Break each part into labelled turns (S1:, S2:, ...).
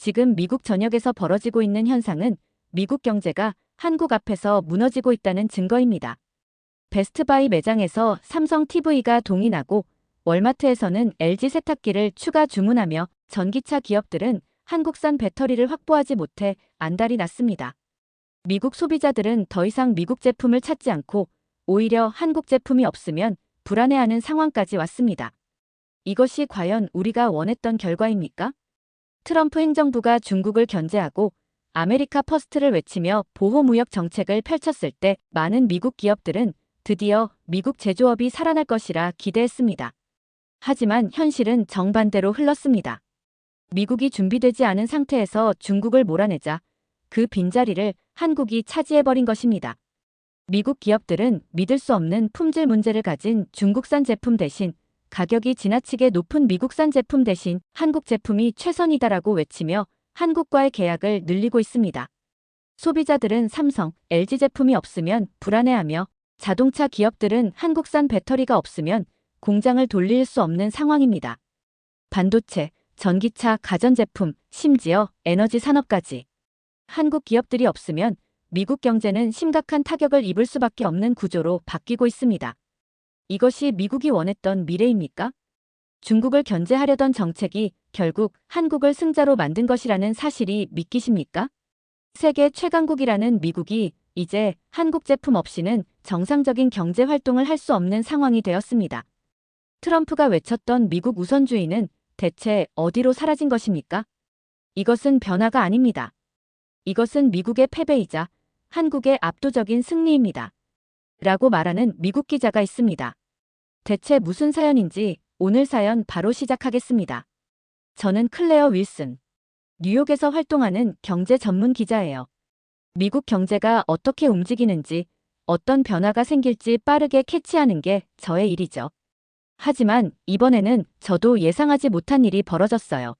S1: 지금 미국 전역에서 벌어지고 있는 현상은 미국 경제가 한국 앞에서 무너지고 있다는 증거입니다. 베스트바이 매장에서 삼성 TV가 동인하고 월마트에서는 LG 세탁기를 추가 주문하며 전기차 기업들은 한국산 배터리를 확보하지 못해 안달이 났습니다. 미국 소비자들은 더 이상 미국 제품을 찾지 않고 오히려 한국 제품이 없으면 불안해하는 상황까지 왔습니다. 이것이 과연 우리가 원했던 결과입니까? 트럼프 행정부가 중국을 견제하고 아메리카 퍼스트를 외치며 보호무역 정책을 펼쳤을 때 많은 미국 기업들은 드디어 미국 제조업이 살아날 것이라 기대했습니다. 하지만 현실은 정반대로 흘렀습니다. 미국이 준비되지 않은 상태에서 중국을 몰아내자 그 빈자리를 한국이 차지해버린 것입니다. 미국 기업들은 믿을 수 없는 품질 문제를 가진 중국산 제품 대신 가격이 지나치게 높은 미국산 제품 대신 한국 제품이 최선이다라고 외치며 한국과의 계약을 늘리고 있습니다. 소비자들은 삼성, LG 제품이 없으면 불안해하며 자동차 기업들은 한국산 배터리가 없으면 공장을 돌릴 수 없는 상황입니다. 반도체, 전기차, 가전제품, 심지어 에너지 산업까지. 한국 기업들이 없으면 미국 경제는 심각한 타격을 입을 수밖에 없는 구조로 바뀌고 있습니다. 이것이 미국이 원했던 미래입니까? 중국을 견제하려던 정책이 결국 한국을 승자로 만든 것이라는 사실이 믿기십니까? 세계 최강국이라는 미국이 이제 한국 제품 없이는 정상적인 경제 활동을 할 수 없는 상황이 되었습니다. 트럼프가 외쳤던 미국 우선주의는 대체 어디로 사라진 것입니까? 이것은 변화가 아닙니다. 이것은 미국의 패배이자 한국의 압도적인 승리입니다. 라고 말하는 미국 기자가 있습니다. 대체 무슨 사연인지 오늘 사연 바로 시작하겠습니다. 저는 클레어 윌슨, 뉴욕에서 활동하는 경제 전문 기자예요. 미국 경제가 어떻게 움직이는지, 어떤 변화가 생길지 빠르게 캐치하는 게 저의 일이죠. 하지만 이번에는 저도 예상하지 못한 일이 벌어졌어요.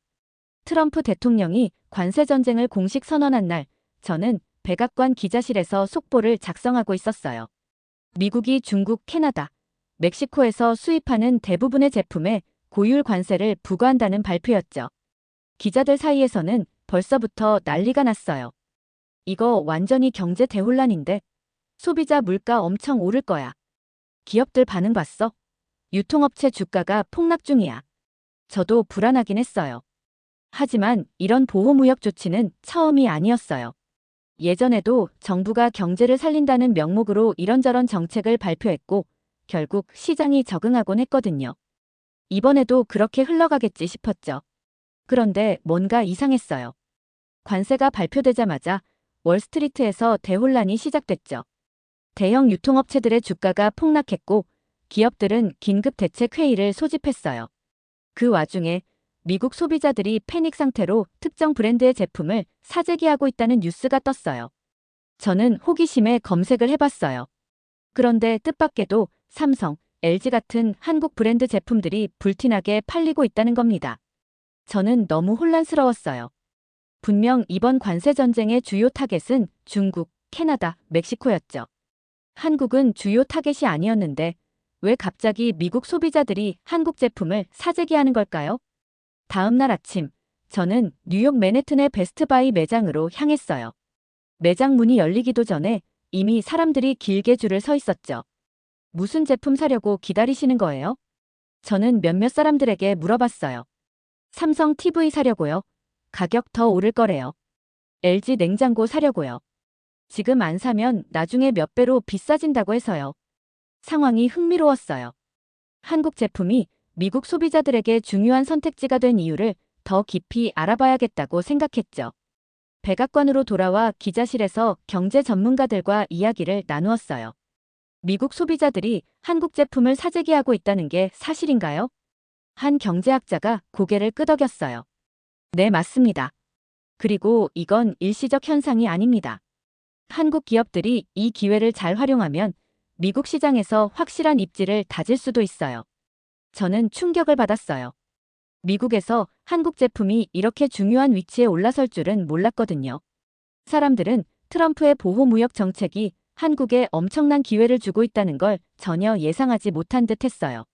S1: 트럼프 대통령이 관세 전쟁을 공식 선언한 날, 저는 백악관 기자실에서 속보를 작성하고 있었어요. 미국이 중국, 캐나다, 멕시코에서 수입하는 대부분의 제품에 고율 관세를 부과한다는 발표였죠. 기자들 사이에서는 벌써부터 난리가 났어요. 이거 완전히 경제 대혼란인데 소비자 물가 엄청 오를 거야. 기업들 반응 봤어? 유통업체 주가가 폭락 중이야. 저도 불안하긴 했어요. 하지만 이런 보호무역 조치는 처음이 아니었어요. 예전에도 정부가 경제를 살린다는 명목으로 이런저런 정책을 발표했고 결국 시장이 적응하곤 했거든요. 이번에도 그렇게 흘러가겠지 싶었죠. 그런데 뭔가 이상했어요. 관세가 발표되자마자 월스트리트에서 대혼란이 시작됐죠. 대형 유통업체들의 주가가 폭락했고 기업들은 긴급 대책 회의를 소집했어요. 그 와중에 미국 소비자들이 패닉 상태로 특정 브랜드의 제품을 사재기하고 있다는 뉴스가 떴어요. 저는 호기심에 검색을 해봤어요. 그런데 뜻밖에도 삼성, LG 같은 한국 브랜드 제품들이 불티나게 팔리고 있다는 겁니다. 저는 너무 혼란스러웠어요. 분명 이번 관세 전쟁의 주요 타겟은 중국, 캐나다, 멕시코였죠. 한국은 주요 타겟이 아니었는데 왜 갑자기 미국 소비자들이 한국 제품을 사재기하는 걸까요? 다음 날 아침, 저는 뉴욕 맨해튼의 베스트바이 매장으로 향했어요. 매장 문이 열리기도 전에 이미 사람들이 길게 줄을 서 있었죠. 무슨 제품 사려고 기다리시는 거예요? 저는 몇몇 사람들에게 물어봤어요. 삼성 TV 사려고요. 가격 더 오를 거래요. LG 냉장고 사려고요. 지금 안 사면 나중에 몇 배로 비싸진다고 해서요. 상황이 흥미로웠어요. 한국 제품이 미국 소비자들에게 중요한 선택지가 된 이유를 더 깊이 알아봐야겠다고 생각했죠. 백악관으로 돌아와 기자실에서 경제 전문가들과 이야기를 나누었어요. 미국 소비자들이 한국 제품을 사재기하고 있다는 게 사실인가요? 한 경제학자가 고개를 끄덕였어요. 네, 맞습니다. 그리고 이건 일시적 현상이 아닙니다. 한국 기업들이 이 기회를 잘 활용하면 미국 시장에서 확실한 입지를 다질 수도 있어요. 저는 충격을 받았어요. 미국에서 한국 제품이 이렇게 중요한 위치에 올라설 줄은 몰랐거든요. 사람들은 트럼프의 보호무역 정책이 한국에 엄청난 기회를 주고 있다는 걸 전혀 예상하지 못한 듯 했어요.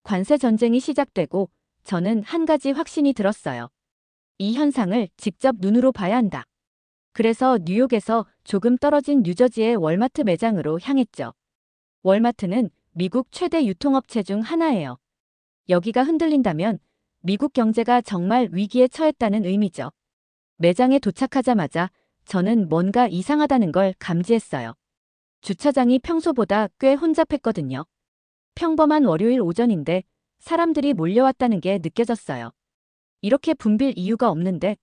S1: 관세 전쟁이 시작되고 저는 한 가지 확신이 들었어요. 이 현상을 직접 눈으로 봐야 한다. 그래서 뉴욕에서 조금 떨어진 뉴저지의 월마트 매장으로 향했죠. 월마트는 미국 최대 유통업체 중 하나예요. 여기가 흔들린다면 미국 경제가 정말 위기에 처했다는 의미죠. 매장에 도착하자마자 저는 뭔가 이상하다는 걸 감지했어요. 주차장이 평소보다 꽤 혼잡했거든요. 평범한 월요일 오전인데 사람들이 몰려왔다는 게 느껴졌어요. 이렇게 붐빌 이유가 없는데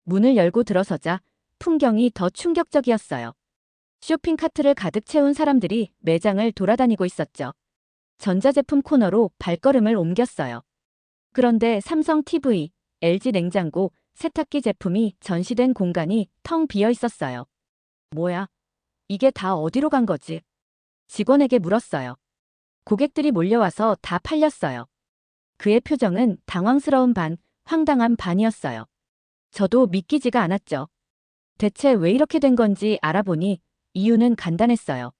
S1: 문을 열고 들어서자 풍경이 더 충격적이었어요. 쇼핑카트를 가득 채운 사람들이 매장을 돌아다니고 있었죠. 전자제품 코너로 발걸음을 옮겼어요. 그런데 삼성 TV, LG 냉장고, 세탁기 제품이 전시된 공간이 텅 비어 있었어요. 뭐야? 이게 다 어디로 간 거지? 직원에게 물었어요. 고객들이 몰려와서 다 팔렸어요. 그의 표정은 당황스러운 반, 황당한 반이었어요. 저도 믿기지가 않았죠. 대체 왜 이렇게 된 건지 알아보니 이유는 간단했어요.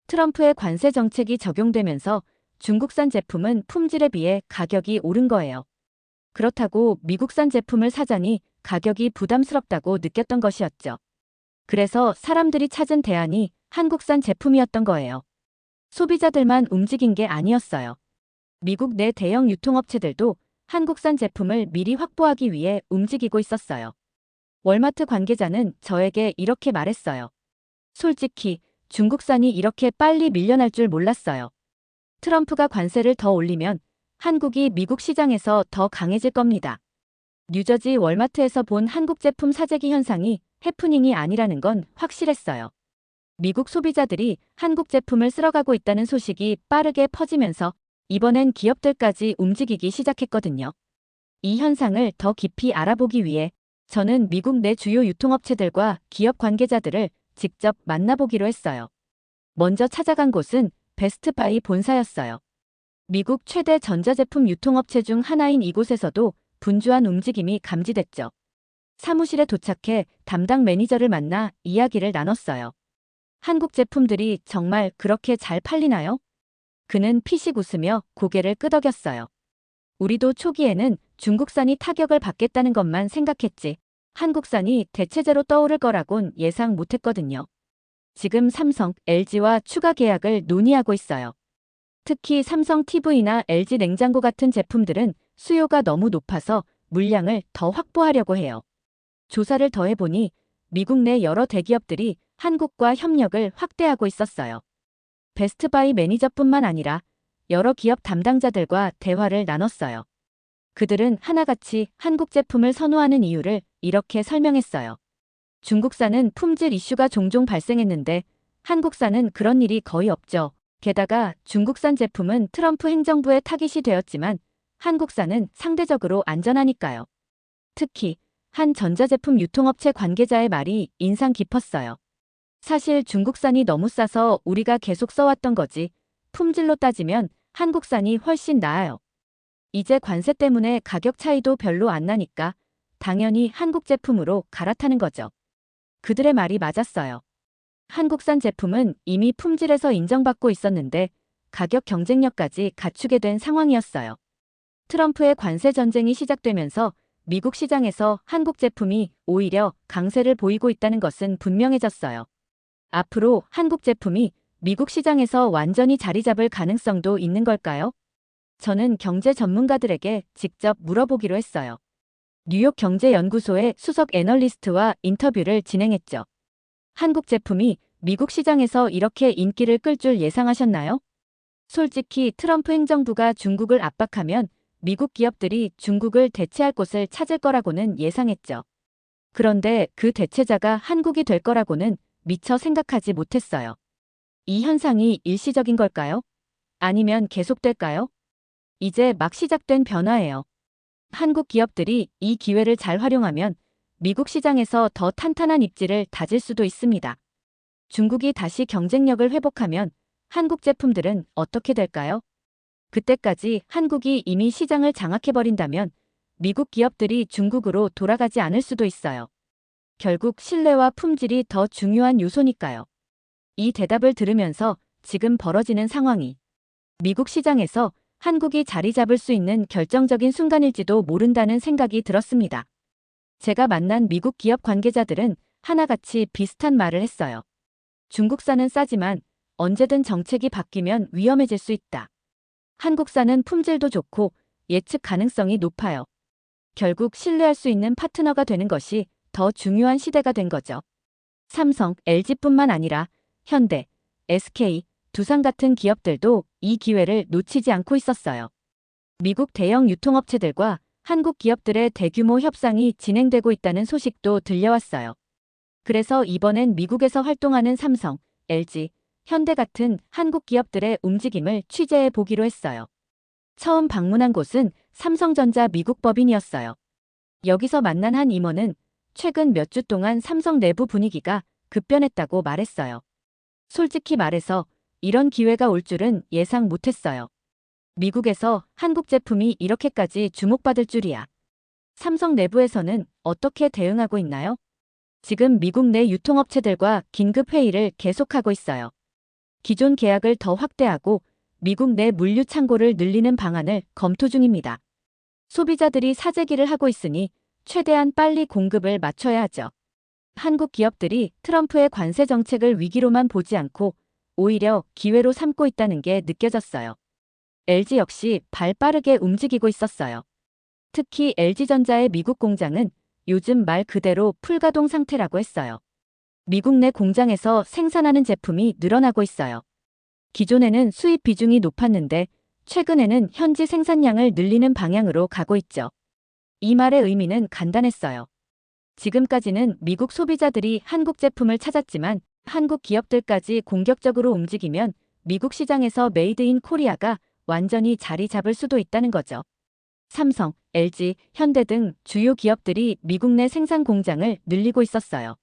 S1: 트럼프의 관세 정책이 적용되면서 중국산 제품은 품질에 비해 가격이 오른 거예요. 그렇다고 미국산 제품을 사자니 가격이 부담스럽다고 느꼈던 것이었죠. 그래서 사람들이 찾은 대안이 한국산 제품이었던 거예요. 소비자들만 움직인 게 아니었어요. 미국 내 대형 유통업체들도 한국산 제품을 미리 확보하기 위해 움직이고 있었어요. 월마트 관계자는 저에게 이렇게 말했어요. 솔직히 중국산이 이렇게 빨리 밀려날 줄 몰랐어요. 트럼프가 관세를 더 올리면 한국이 미국 시장에서 더 강해질 겁니다. 뉴저지 월마트에서 본 한국 제품 사재기 현상이 해프닝이 아니라는 건 확실했어요. 미국 소비자들이 한국 제품을 쓸어가고 있다는 소식이 빠르게 퍼지면서 이번엔 기업들까지 움직이기 시작했거든요. 이 현상을 더 깊이 알아보기 위해 저는 미국 내 주요 유통업체들과 기업 관계자들을 직접 만나보기로 했어요. 먼저 찾아간 곳은 베스트바이 본사였어요. 미국 최대 전자제품 유통업체 중 하나인 이곳에서도 분주한 움직임이 감지됐죠. 사무실에 도착해 담당 매니저를 만나 이야기를 나눴어요. 한국 제품들이 정말 그렇게 잘 팔리나요? 그는 피식 웃으며 고개를 끄덕였어요. 우리도 초기에는 중국산이 타격을 받겠다는 것만 생각했지 한국산이 대체제로 떠오를 거라곤 예상 못했거든요. 지금 삼성, LG와 추가 계약을 논의하고 있어요. 특히 삼성 TV나 LG 냉장고 같은 제품들은 수요가 너무 높아서 물량을 더 확보하려고 해요. 조사를 더 해보니 미국 내 여러 대기업들이 한국과 협력을 확대하고 있었어요. 베스트바이 매니저뿐만 아니라 여러 기업 담당자들과 대화를 나눴어요. 그들은 하나같이 한국 제품을 선호하는 이유를 이렇게 설명했어요. 중국산은 품질 이슈가 종종 발생했는데 한국산은 그런 일이 거의 없죠. 게다가 중국산 제품은 트럼프 행정부의 타깃이 되었지만 한국산은 상대적으로 안전하니까요. 특히 한 전자제품 유통업체 관계자의 말이 인상 깊었어요. 사실 중국산이 너무 싸서 우리가 계속 써왔던 거지 품질로 따지면 한국산이 훨씬 나아요. 이제 관세 때문에 가격 차이도 별로 안 나니까 당연히 한국 제품으로 갈아타는 거죠. 그들의 말이 맞았어요. 한국산 제품은 이미 품질에서 인정받고 있었는데 가격 경쟁력까지 갖추게 된 상황이었어요. 트럼프의 관세 전쟁이 시작되면서 미국 시장에서 한국 제품이 오히려 강세를 보이고 있다는 것은 분명해졌어요. 앞으로 한국 제품이 미국 시장에서 완전히 자리 잡을 가능성도 있는 걸까요? 저는 경제 전문가들에게 직접 물어보기로 했어요. 뉴욕 경제연구소의 수석 애널리스트와 인터뷰를 진행했죠. 한국 제품이 미국 시장에서 이렇게 인기를 끌 줄 예상하셨나요? 솔직히 트럼프 행정부가 중국을 압박하면 미국 기업들이 중국을 대체할 곳을 찾을 거라고는 예상했죠. 그런데 그 대체자가 한국이 될 거라고는 미처 생각하지 못했어요. 이 현상이 일시적인 걸까요? 아니면 계속될까요? 이제 막 시작된 변화예요. 한국 기업들이 이 기회를 잘 활용하면 미국 시장에서 더 탄탄한 입지를 다질 수도 있습니다. 중국이 다시 경쟁력을 회복하면 한국 제품들은 어떻게 될까요? 그때까지 한국이 이미 시장을 장악해버린다면 미국 기업들이 중국으로 돌아가지 않을 수도 있어요. 결국 신뢰와 품질이 더 중요한 요소니까요. 이 대답을 들으면서 지금 벌어지는 상황이 미국 시장에서 한국이 자리 잡을 수 있는 결정적인 순간일지도 모른다는 생각이 들었습니다. 제가 만난 미국 기업 관계자들은 하나같이 비슷한 말을 했어요. 중국산은 싸지만 언제든 정책이 바뀌면 위험해질 수 있다. 한국산은 품질도 좋고 예측 가능성이 높아요. 결국 신뢰할 수 있는 파트너가 되는 것이 더 중요한 시대가 된 거죠. 삼성, LG뿐만 아니라 현대, SK, 두산 같은 기업들도 이 기회를 놓치지 않고 있었어요. 미국 대형 유통업체들과 한국 기업들의 대규모 협상이 진행되고 있다는 소식도 들려왔어요. 그래서 이번엔 미국에서 활동하는 삼성, LG, 현대 같은 한국 기업들의 움직임을 취재해 보기로 했어요. 처음 방문한 곳은 삼성전자 미국 법인이었어요. 여기서 만난 한 임원은 최근 몇 주 동안 삼성 내부 분위기가 급변했다고 말했어요. 솔직히 말해서 이런 기회가 올 줄은 예상 못했어요. 미국에서 한국 제품이 이렇게까지 주목받을 줄이야. 삼성 내부에서는 어떻게 대응하고 있나요? 지금 미국 내 유통업체들과 긴급 회의를 계속하고 있어요. 기존 계약을 더 확대하고 미국 내 물류 창고를 늘리는 방안을 검토 중입니다. 소비자들이 사재기를 하고 있으니 최대한 빨리 공급을 맞춰야 하죠. 한국 기업들이 트럼프의 관세 정책을 위기로만 보지 않고 오히려 기회로 삼고 있다는 게 느껴졌어요. LG 역시 발 빠르게 움직이고 있었어요. 특히 LG전자의 미국 공장은 요즘 말 그대로 풀가동 상태라고 했어요. 미국 내 공장에서 생산하는 제품이 늘어나고 있어요. 기존에는 수입 비중이 높았는데 최근에는 현지 생산량을 늘리는 방향으로 가고 있죠. 이 말의 의미는 간단했어요. 지금까지는 미국 소비자들이 한국 제품을 찾았지만 한국 기업들까지 공격적으로 움직이면 미국 시장에서 메이드 인 코리아가 완전히 자리 잡을 수도 있다는 거죠. 삼성, LG, 현대 등 주요 기업들이 미국 내 생산 공장을 늘리고 있었어요.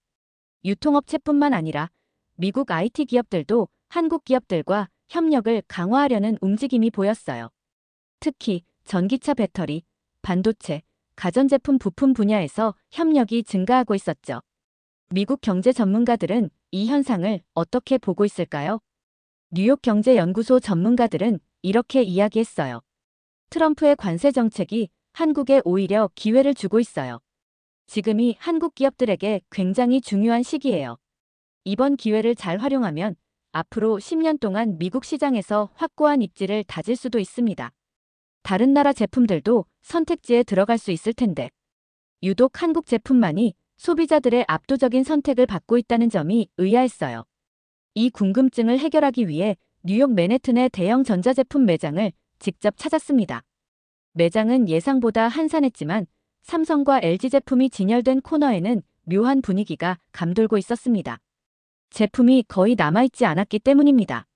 S1: 유통업체뿐만 아니라 미국 IT 기업들도 한국 기업들과 협력을 강화하려는 움직임이 보였어요. 특히 전기차 배터리, 반도체, 가전제품 부품 분야에서 협력이 증가하고 있었죠. 미국 경제 전문가들은 이 현상을 어떻게 보고 있을까요? 뉴욕 경제연구소 전문가들은 이렇게 이야기했어요. 트럼프의 관세 정책이 한국에 오히려 기회를 주고 있어요. 지금이 한국 기업들에게 굉장히 중요한 시기예요. 이번 기회를 잘 활용하면 앞으로 10년 동안 미국 시장에서 확고한 입지를 다질 수도 있습니다. 다른 나라 제품들도 선택지에 들어갈 수 있을 텐데 유독 한국 제품만이 소비자들의 압도적인 선택을 받고 있다는 점이 의아했어요. 이 궁금증을 해결하기 위해 뉴욕 맨해튼의 대형 전자제품 매장을 직접 찾았습니다. 매장은 예상보다 한산했지만 삼성과 LG 제품이 진열된 코너에는 묘한 분위기가 감돌고 있었습니다. 제품이 거의 남아있지 않았기 때문입니다.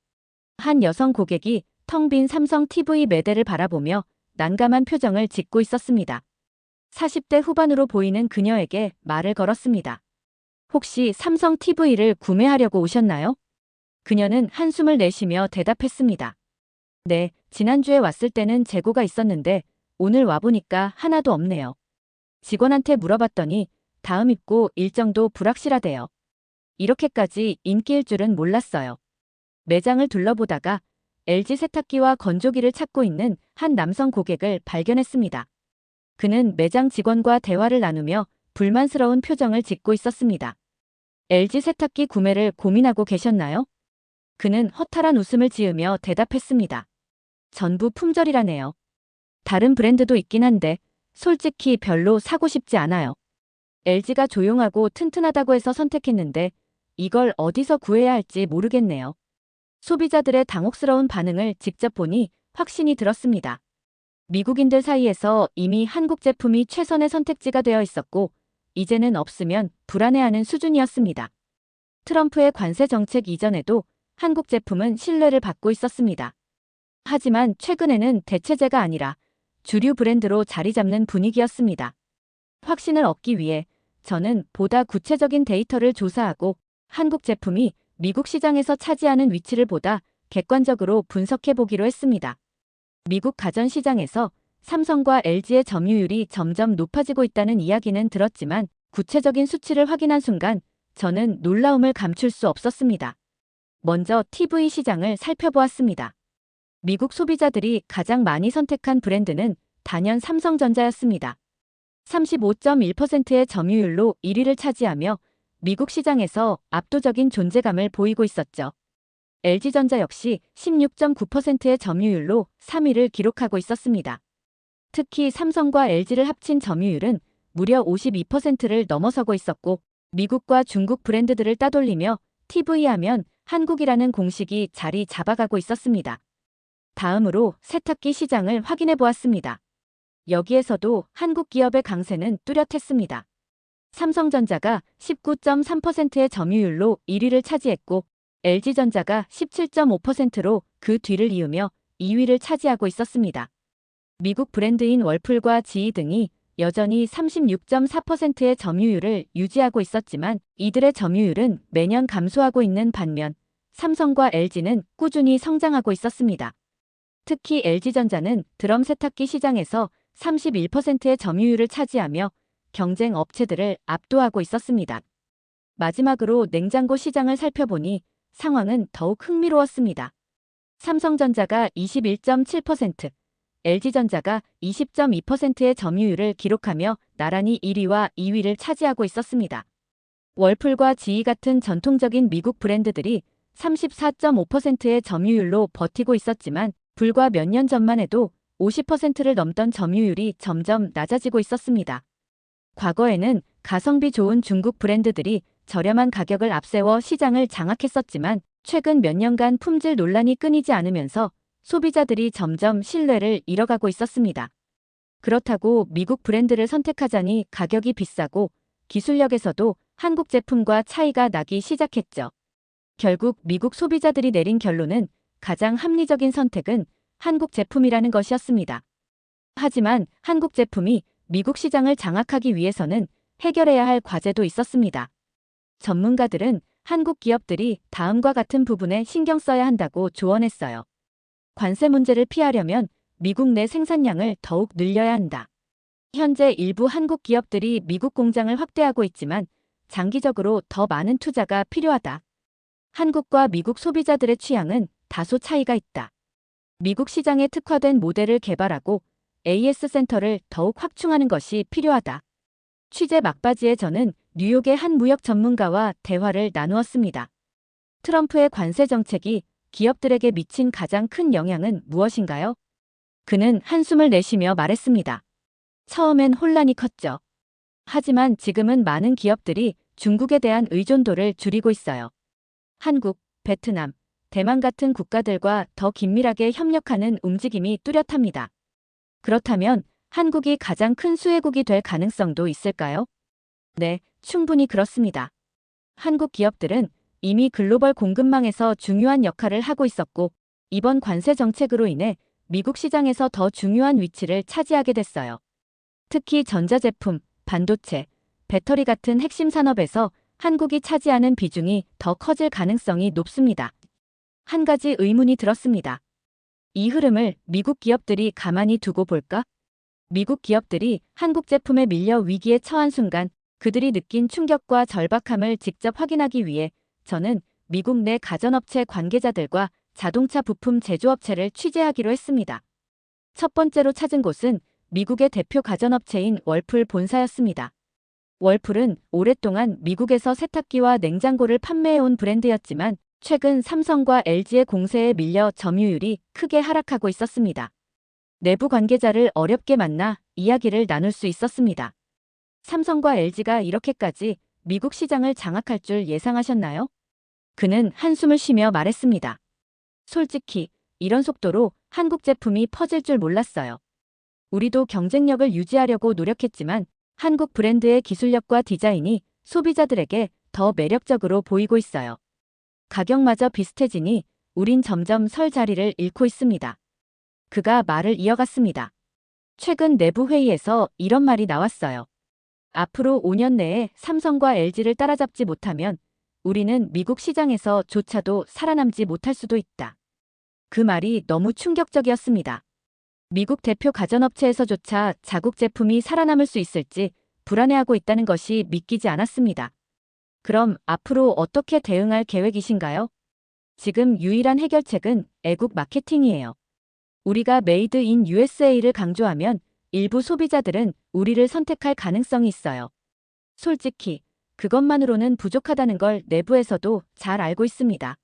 S1: 한 여성 고객이 텅 빈 삼성 TV 매대를 바라보며 난감한 표정을 짓고 있었습니다. 40대 후반으로 보이는 그녀에게 말을 걸었습니다. 혹시 삼성 TV를 구매하려고 오셨나요? 그녀는 한숨을 내쉬며 대답했습니다. 네, 지난주에 왔을 때는 재고가 있었는데 오늘 와보니까 하나도 없네요. 직원한테 물어봤더니 다음 입고 일정도 불확실하대요. 이렇게까지 인기일 줄은 몰랐어요. 매장을 둘러보다가 LG 세탁기와 건조기를 찾고 있는 한 남성 고객을 발견했습니다. 그는 매장 직원과 대화를 나누며 불만스러운 표정을 짓고 있었습니다. LG 세탁기 구매를 고민하고 계셨나요? 그는 허탈한 웃음을 지으며 대답했습니다. 전부 품절이라네요. 다른 브랜드도 있긴 한데 솔직히 별로 사고 싶지 않아요. LG가 조용하고 튼튼하다고 해서 선택했는데 이걸 어디서 구해야 할지 모르겠네요. 소비자들의 당혹스러운 반응을 직접 보니 확신이 들었습니다. 미국인들 사이에서 이미 한국 제품이 최선의 선택지가 되어 있었고 이제는 없으면 불안해하는 수준이었습니다. 트럼프의 관세 정책 이전에도 한국 제품은 신뢰를 받고 있었습니다. 하지만 최근에는 대체제가 아니라 주류 브랜드로 자리 잡는 분위기였습니다. 확신을 얻기 위해 저는 보다 구체적인 데이터를 조사하고 한국 제품이 미국 시장에서 차지하는 위치를 보다 객관적으로 분석해 보기로 했습니다. 미국 가전 시장에서 삼성과 LG의 점유율이 점점 높아지고 있다는 이야기는 들었지만 구체적인 수치를 확인한 순간 저는 놀라움을 감출 수 없었습니다. 먼저 TV 시장을 살펴보았습니다. 미국 소비자들이 가장 많이 선택한 브랜드는 단연 삼성전자였습니다. 35.1%의 점유율로 1위를 차지하며 미국 시장에서 압도적인 존재감을 보이고 있었죠. LG전자 역시 16.9%의 점유율로 3위를 기록하고 있었습니다. 특히 삼성과 LG를 합친 점유율은 무려 52%를 넘어서고 있었고 미국과 중국 브랜드들을 따돌리며 TV 하면 한국이라는 공식이 자리 잡아가고 있었습니다. 다음으로 세탁기 시장을 확인해 보았습니다. 여기에서도 한국 기업의 강세는 뚜렷했습니다. 삼성전자가 19.3%의 점유율로 1위를 차지했고 LG전자가 17.5%로 그 뒤를 이으며 2위를 차지하고 있었습니다. 미국 브랜드인 월풀과 GE 등이 여전히 36.4%의 점유율을 유지하고 있었지만 이들의 점유율은 매년 감소하고 있는 반면 삼성과 LG는 꾸준히 성장하고 있었습니다. 특히 LG전자는 드럼 세탁기 시장에서 31%의 점유율을 차지하며 경쟁 업체들을 압도하고 있었습니다. 마지막으로 냉장고 시장을 살펴보니 상황은 더욱 흥미로웠습니다. 삼성전자가 21.7%, LG전자가 20.2%의 점유율을 기록하며 나란히 1위와 2위를 차지하고 있었습니다. 월풀과 GE 같은 전통적인 미국 브랜드들이 34.5%의 점유율로 버티고 있었지만 불과 몇 년 전만 해도 50%를 넘던 점유율이 점점 낮아지고 있었습니다. 과거에는 가성비 좋은 중국 브랜드들이 저렴한 가격을 앞세워 시장을 장악했었지만 최근 몇 년간 품질 논란이 끊이지 않으면서 소비자들이 점점 신뢰를 잃어가고 있었습니다. 그렇다고 미국 브랜드를 선택하자니 가격이 비싸고 기술력에서도 한국 제품과 차이가 나기 시작했죠. 결국 미국 소비자들이 내린 결론은 가장 합리적인 선택은 한국 제품이라는 것이었습니다. 하지만 한국 제품이 미국 시장을 장악하기 위해서는 해결해야 할 과제도 있었습니다. 전문가들은 한국 기업들이 다음과 같은 부분에 신경 써야 한다고 조언했어요. 관세 문제를 피하려면 미국 내 생산량을 더욱 늘려야 한다. 현재 일부 한국 기업들이 미국 공장을 확대하고 있지만 장기적으로 더 많은 투자가 필요하다. 한국과 미국 소비자들의 취향은 다소 차이가 있다. 미국 시장에 특화된 모델을 개발하고 AS 센터를 더욱 확충하는 것이 필요하다. 취재 막바지에 저는 뉴욕의 한 무역 전문가와 대화를 나누었습니다. 트럼프의 관세 정책이 기업들에게 미친 가장 큰 영향은 무엇인가요? 그는 한숨을 내쉬며 말했습니다. 처음엔 혼란이 컸죠. 하지만 지금은 많은 기업들이 중국에 대한 의존도를 줄이고 있어요. 한국, 베트남, 대만 같은 국가들과 더 긴밀하게 협력하는 움직임이 뚜렷합니다. 그렇다면 한국이 가장 큰 수혜국이 될 가능성도 있을까요? 네, 충분히 그렇습니다. 한국 기업들은 이미 글로벌 공급망에서 중요한 역할을 하고 있었고 이번 관세 정책으로 인해 미국 시장에서 더 중요한 위치를 차지하게 됐어요. 특히 전자제품, 반도체, 배터리 같은 핵심 산업에서 한국이 차지하는 비중이 더 커질 가능성이 높습니다. 한 가지 의문이 들었습니다. 이 흐름을 미국 기업들이 가만히 두고 볼까? 미국 기업들이 한국 제품에 밀려 위기에 처한 순간 그들이 느낀 충격과 절박함을 직접 확인하기 위해 저는 미국 내 가전업체 관계자들과 자동차 부품 제조업체를 취재하기로 했습니다. 첫 번째로 찾은 곳은 미국의 대표 가전업체인 월풀 본사였습니다. 월풀은 오랫동안 미국에서 세탁기와 냉장고를 판매해온 브랜드였지만 최근 삼성과 LG의 공세에 밀려 점유율이 크게 하락하고 있었습니다. 내부 관계자를 어렵게 만나 이야기를 나눌 수 있었습니다. 삼성과 LG가 이렇게까지 미국 시장을 장악할 줄 예상하셨나요? 그는 한숨을 쉬며 말했습니다. 솔직히 이런 속도로 한국 제품이 퍼질 줄 몰랐어요. 우리도 경쟁력을 유지하려고 노력했지만 한국 브랜드의 기술력과 디자인이 소비자들에게 더 매력적으로 보이고 있어요. 가격마저 비슷해지니 우린 점점 설 자리를 잃고 있습니다. 그가 말을 이어갔습니다. 최근 내부 회의에서 이런 말이 나왔어요. 앞으로 5년 내에 삼성과 LG를 따라잡지 못하면 우리는 미국 시장에서조차도 살아남지 못할 수도 있다. 그 말이 너무 충격적이었습니다. 미국 대표 가전업체에서조차 자국 제품이 살아남을 수 있을지 불안해하고 있다는 것이 믿기지 않았습니다. 그럼 앞으로 어떻게 대응할 계획이신가요? 지금 유일한 해결책은 애국 마케팅이에요. 우리가 메이드 인 USA를 강조하면 일부 소비자들은 우리를 선택할 가능성이 있어요. 솔직히 그것만으로는 부족하다는 걸 내부에서도 잘 알고 있습니다.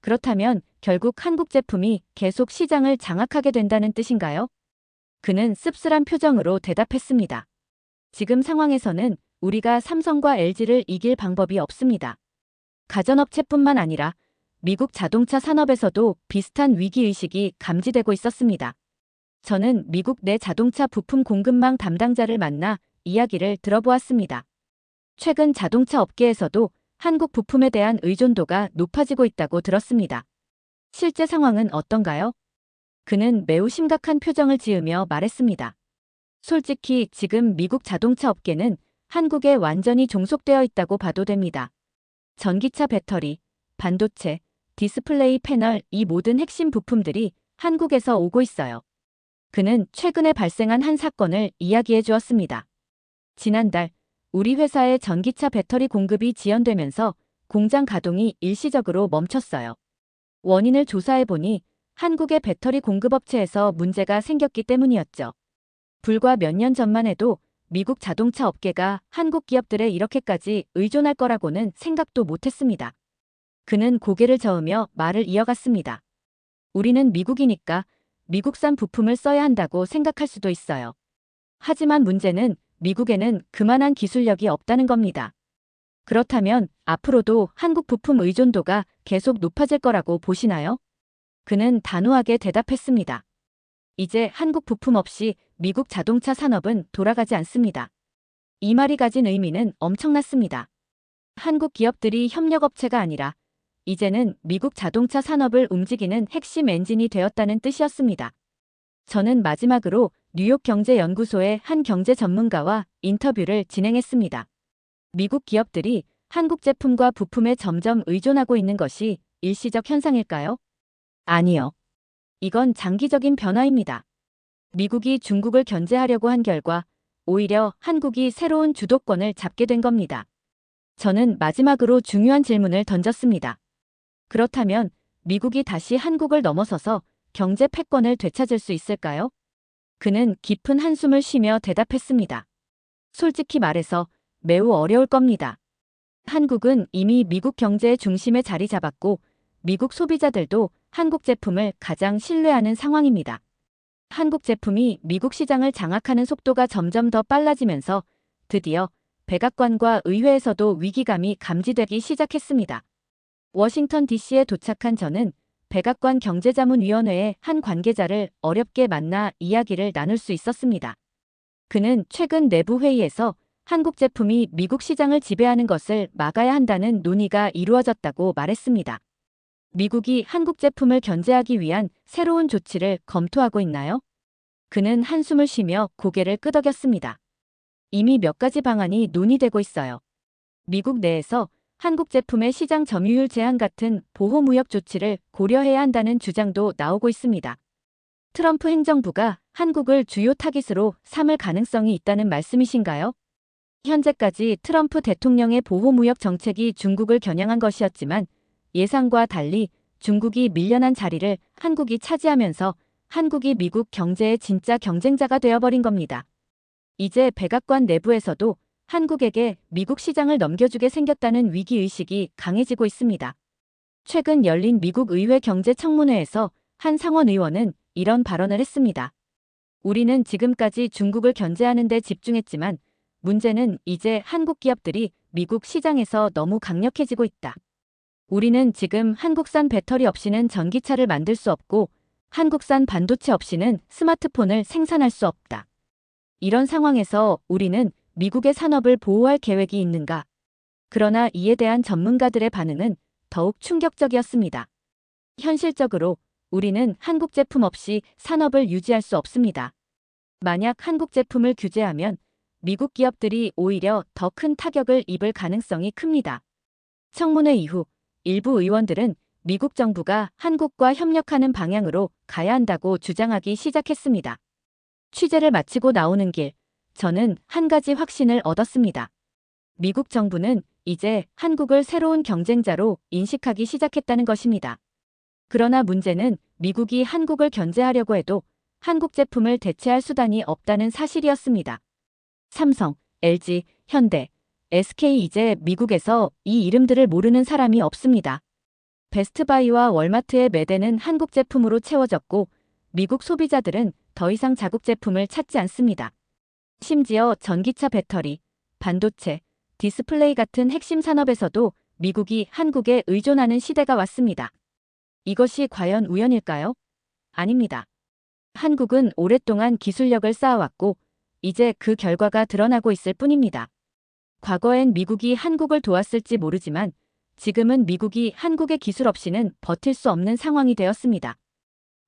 S1: 그렇다면 결국 한국 제품이 계속 시장을 장악하게 된다는 뜻인가요? 그는 씁쓸한 표정으로 대답했습니다. 지금 상황에서는 우리가 삼성과 LG를 이길 방법이 없습니다. 가전업체뿐만 아니라 미국 자동차 산업에서도 비슷한 위기의식이 감지되고 있었습니다. 저는 미국 내 자동차 부품 공급망 담당자를 만나 이야기를 들어보았습니다. 최근 자동차 업계에서도 한국 부품에 대한 의존도가 높아지고 있다고 들었습니다. 실제 상황은 어떤가요? 그는 매우 심각한 표정을 지으며 말했습니다. 솔직히 지금 미국 자동차 업계는 한국에 완전히 종속되어 있다고 봐도 됩니다. 전기차 배터리, 반도체, 디스플레이 패널 이 모든 핵심 부품들이 한국에서 오고 있어요. 그는 최근에 발생한 한 사건을 이야기해 주었습니다. 지난달 우리 회사의 전기차 배터리 공급이 지연되면서 공장 가동이 일시적으로 멈췄어요. 원인을 조사해 보니 한국의 배터리 공급업체에서 문제가 생겼기 때문이었죠. 불과 몇 년 전만 해도 미국 자동차 업계가 한국 기업들에 이렇게까지 의존할 거라고는 생각도 못했습니다. 그는 고개를 저으며 말을 이어갔습니다. 우리는 미국이니까 미국산 부품을 써야 한다고 생각할 수도 있어요. 하지만 문제는 미국에는 그만한 기술력이 없다는 겁니다. 그렇다면 앞으로도 한국 부품 의존도가 계속 높아질 거라고 보시나요? 그는 단호하게 대답했습니다. 이제 한국 부품 없이 미국 자동차 산업은 돌아가지 않습니다. 이 말이 가진 의미는 엄청났습니다. 한국 기업들이 협력업체가 아니라 이제는 미국 자동차 산업을 움직이는 핵심 엔진이 되었다는 뜻이었습니다. 저는 마지막으로 뉴욕경제연구소의 한 경제 전문가와 인터뷰를 진행했습니다. 미국 기업들이 한국 제품과 부품에 점점 의존하고 있는 것이 일시적 현상일까요? 아니요. 이건 장기적인 변화입니다. 미국이 중국을 견제하려고 한 결과 오히려 한국이 새로운 주도권을 잡게 된 겁니다. 저는 마지막으로 중요한 질문을 던졌습니다. 그렇다면 미국이 다시 한국을 넘어서서 경제 패권을 되찾을 수 있을까요? 그는 깊은 한숨을 쉬며 대답했습니다. 솔직히 말해서 매우 어려울 겁니다. 한국은 이미 미국 경제의 중심에 자리 잡았고 미국 소비자들도 한국 제품을 가장 신뢰하는 상황입니다. 한국 제품이 미국 시장을 장악하는 속도가 점점 더 빨라지면서 드디어 백악관과 의회에서도 위기감이 감지되기 시작했습니다. 워싱턴 DC에 도착한 저는 백악관 경제자문위원회의 한 관계자를 어렵게 만나 이야기를 나눌 수 있었습니다. 그는 최근 내부 회의에서 한국 제품이 미국 시장을 지배하는 것을 막아야 한다는 논의가 이루어졌다고 말했습니다. 미국이 한국 제품을 견제하기 위한 새로운 조치를 검토하고 있나요? 그는 한숨을 쉬며 고개를 끄덕였습니다. 이미 몇 가지 방안이 논의되고 있어요. 미국 내에서 한국 제품의 시장 점유율 제한 같은 보호무역 조치를 고려해야 한다는 주장도 나오고 있습니다. 트럼프 행정부가 한국을 주요 타깃으로 삼을 가능성이 있다는 말씀이신가요? 현재까지 트럼프 대통령의 보호무역 정책이 중국을 겨냥한 것이었지만 예상과 달리 중국이 밀려난 자리를 한국이 차지하면서 한국이 미국 경제의 진짜 경쟁자가 되어버린 겁니다. 이제 백악관 내부에서도 한국에게 미국 시장을 넘겨주게 생겼다는 위기의식이 강해지고 있습니다. 최근 열린 미국 의회 경제청문회에서 한 상원 의원은 이런 발언을 했습니다. 우리는 지금까지 중국을 견제하는 데 집중했지만 문제는 이제 한국 기업들이 미국 시장에서 너무 강력해지고 있다. 우리는 지금 한국산 배터리 없이는 전기차를 만들 수 없고 한국산 반도체 없이는 스마트폰을 생산할 수 없다. 이런 상황에서 우리는 미국의 산업을 보호할 계획이 있는가? 그러나 이에 대한 전문가들의 반응은 더욱 충격적이었습니다. 현실적으로 우리는 한국 제품 없이 산업을 유지할 수 없습니다. 만약 한국 제품을 규제하면 미국 기업들이 오히려 더 큰 타격을 입을 가능성이 큽니다. 청문회 이후 일부 의원들은 미국 정부가 한국과 협력하는 방향으로 가야 한다고 주장하기 시작했습니다. 취재를 마치고 나오는 길, 저는 한 가지 확신을 얻었습니다. 미국 정부는 이제 한국을 새로운 경쟁자로 인식하기 시작했다는 것입니다. 그러나 문제는 미국이 한국을 견제하려고 해도 한국 제품을 대체할 수단이 없다는 사실이었습니다. 삼성, LG, 현대, SK 이제 미국에서 이 이름들을 모르는 사람이 없습니다. 베스트바이와 월마트의 매대는 한국 제품으로 채워졌고 미국 소비자들은 더 이상 자국 제품을 찾지 않습니다. 심지어 전기차 배터리, 반도체, 디스플레이 같은 핵심 산업에서도 미국이 한국에 의존하는 시대가 왔습니다. 이것이 과연 우연일까요? 아닙니다. 한국은 오랫동안 기술력을 쌓아왔고 이제 그 결과가 드러나고 있을 뿐입니다. 과거엔 미국이 한국을 도왔을지 모르지만 지금은 미국이 한국의 기술 없이는 버틸 수 없는 상황이 되었습니다.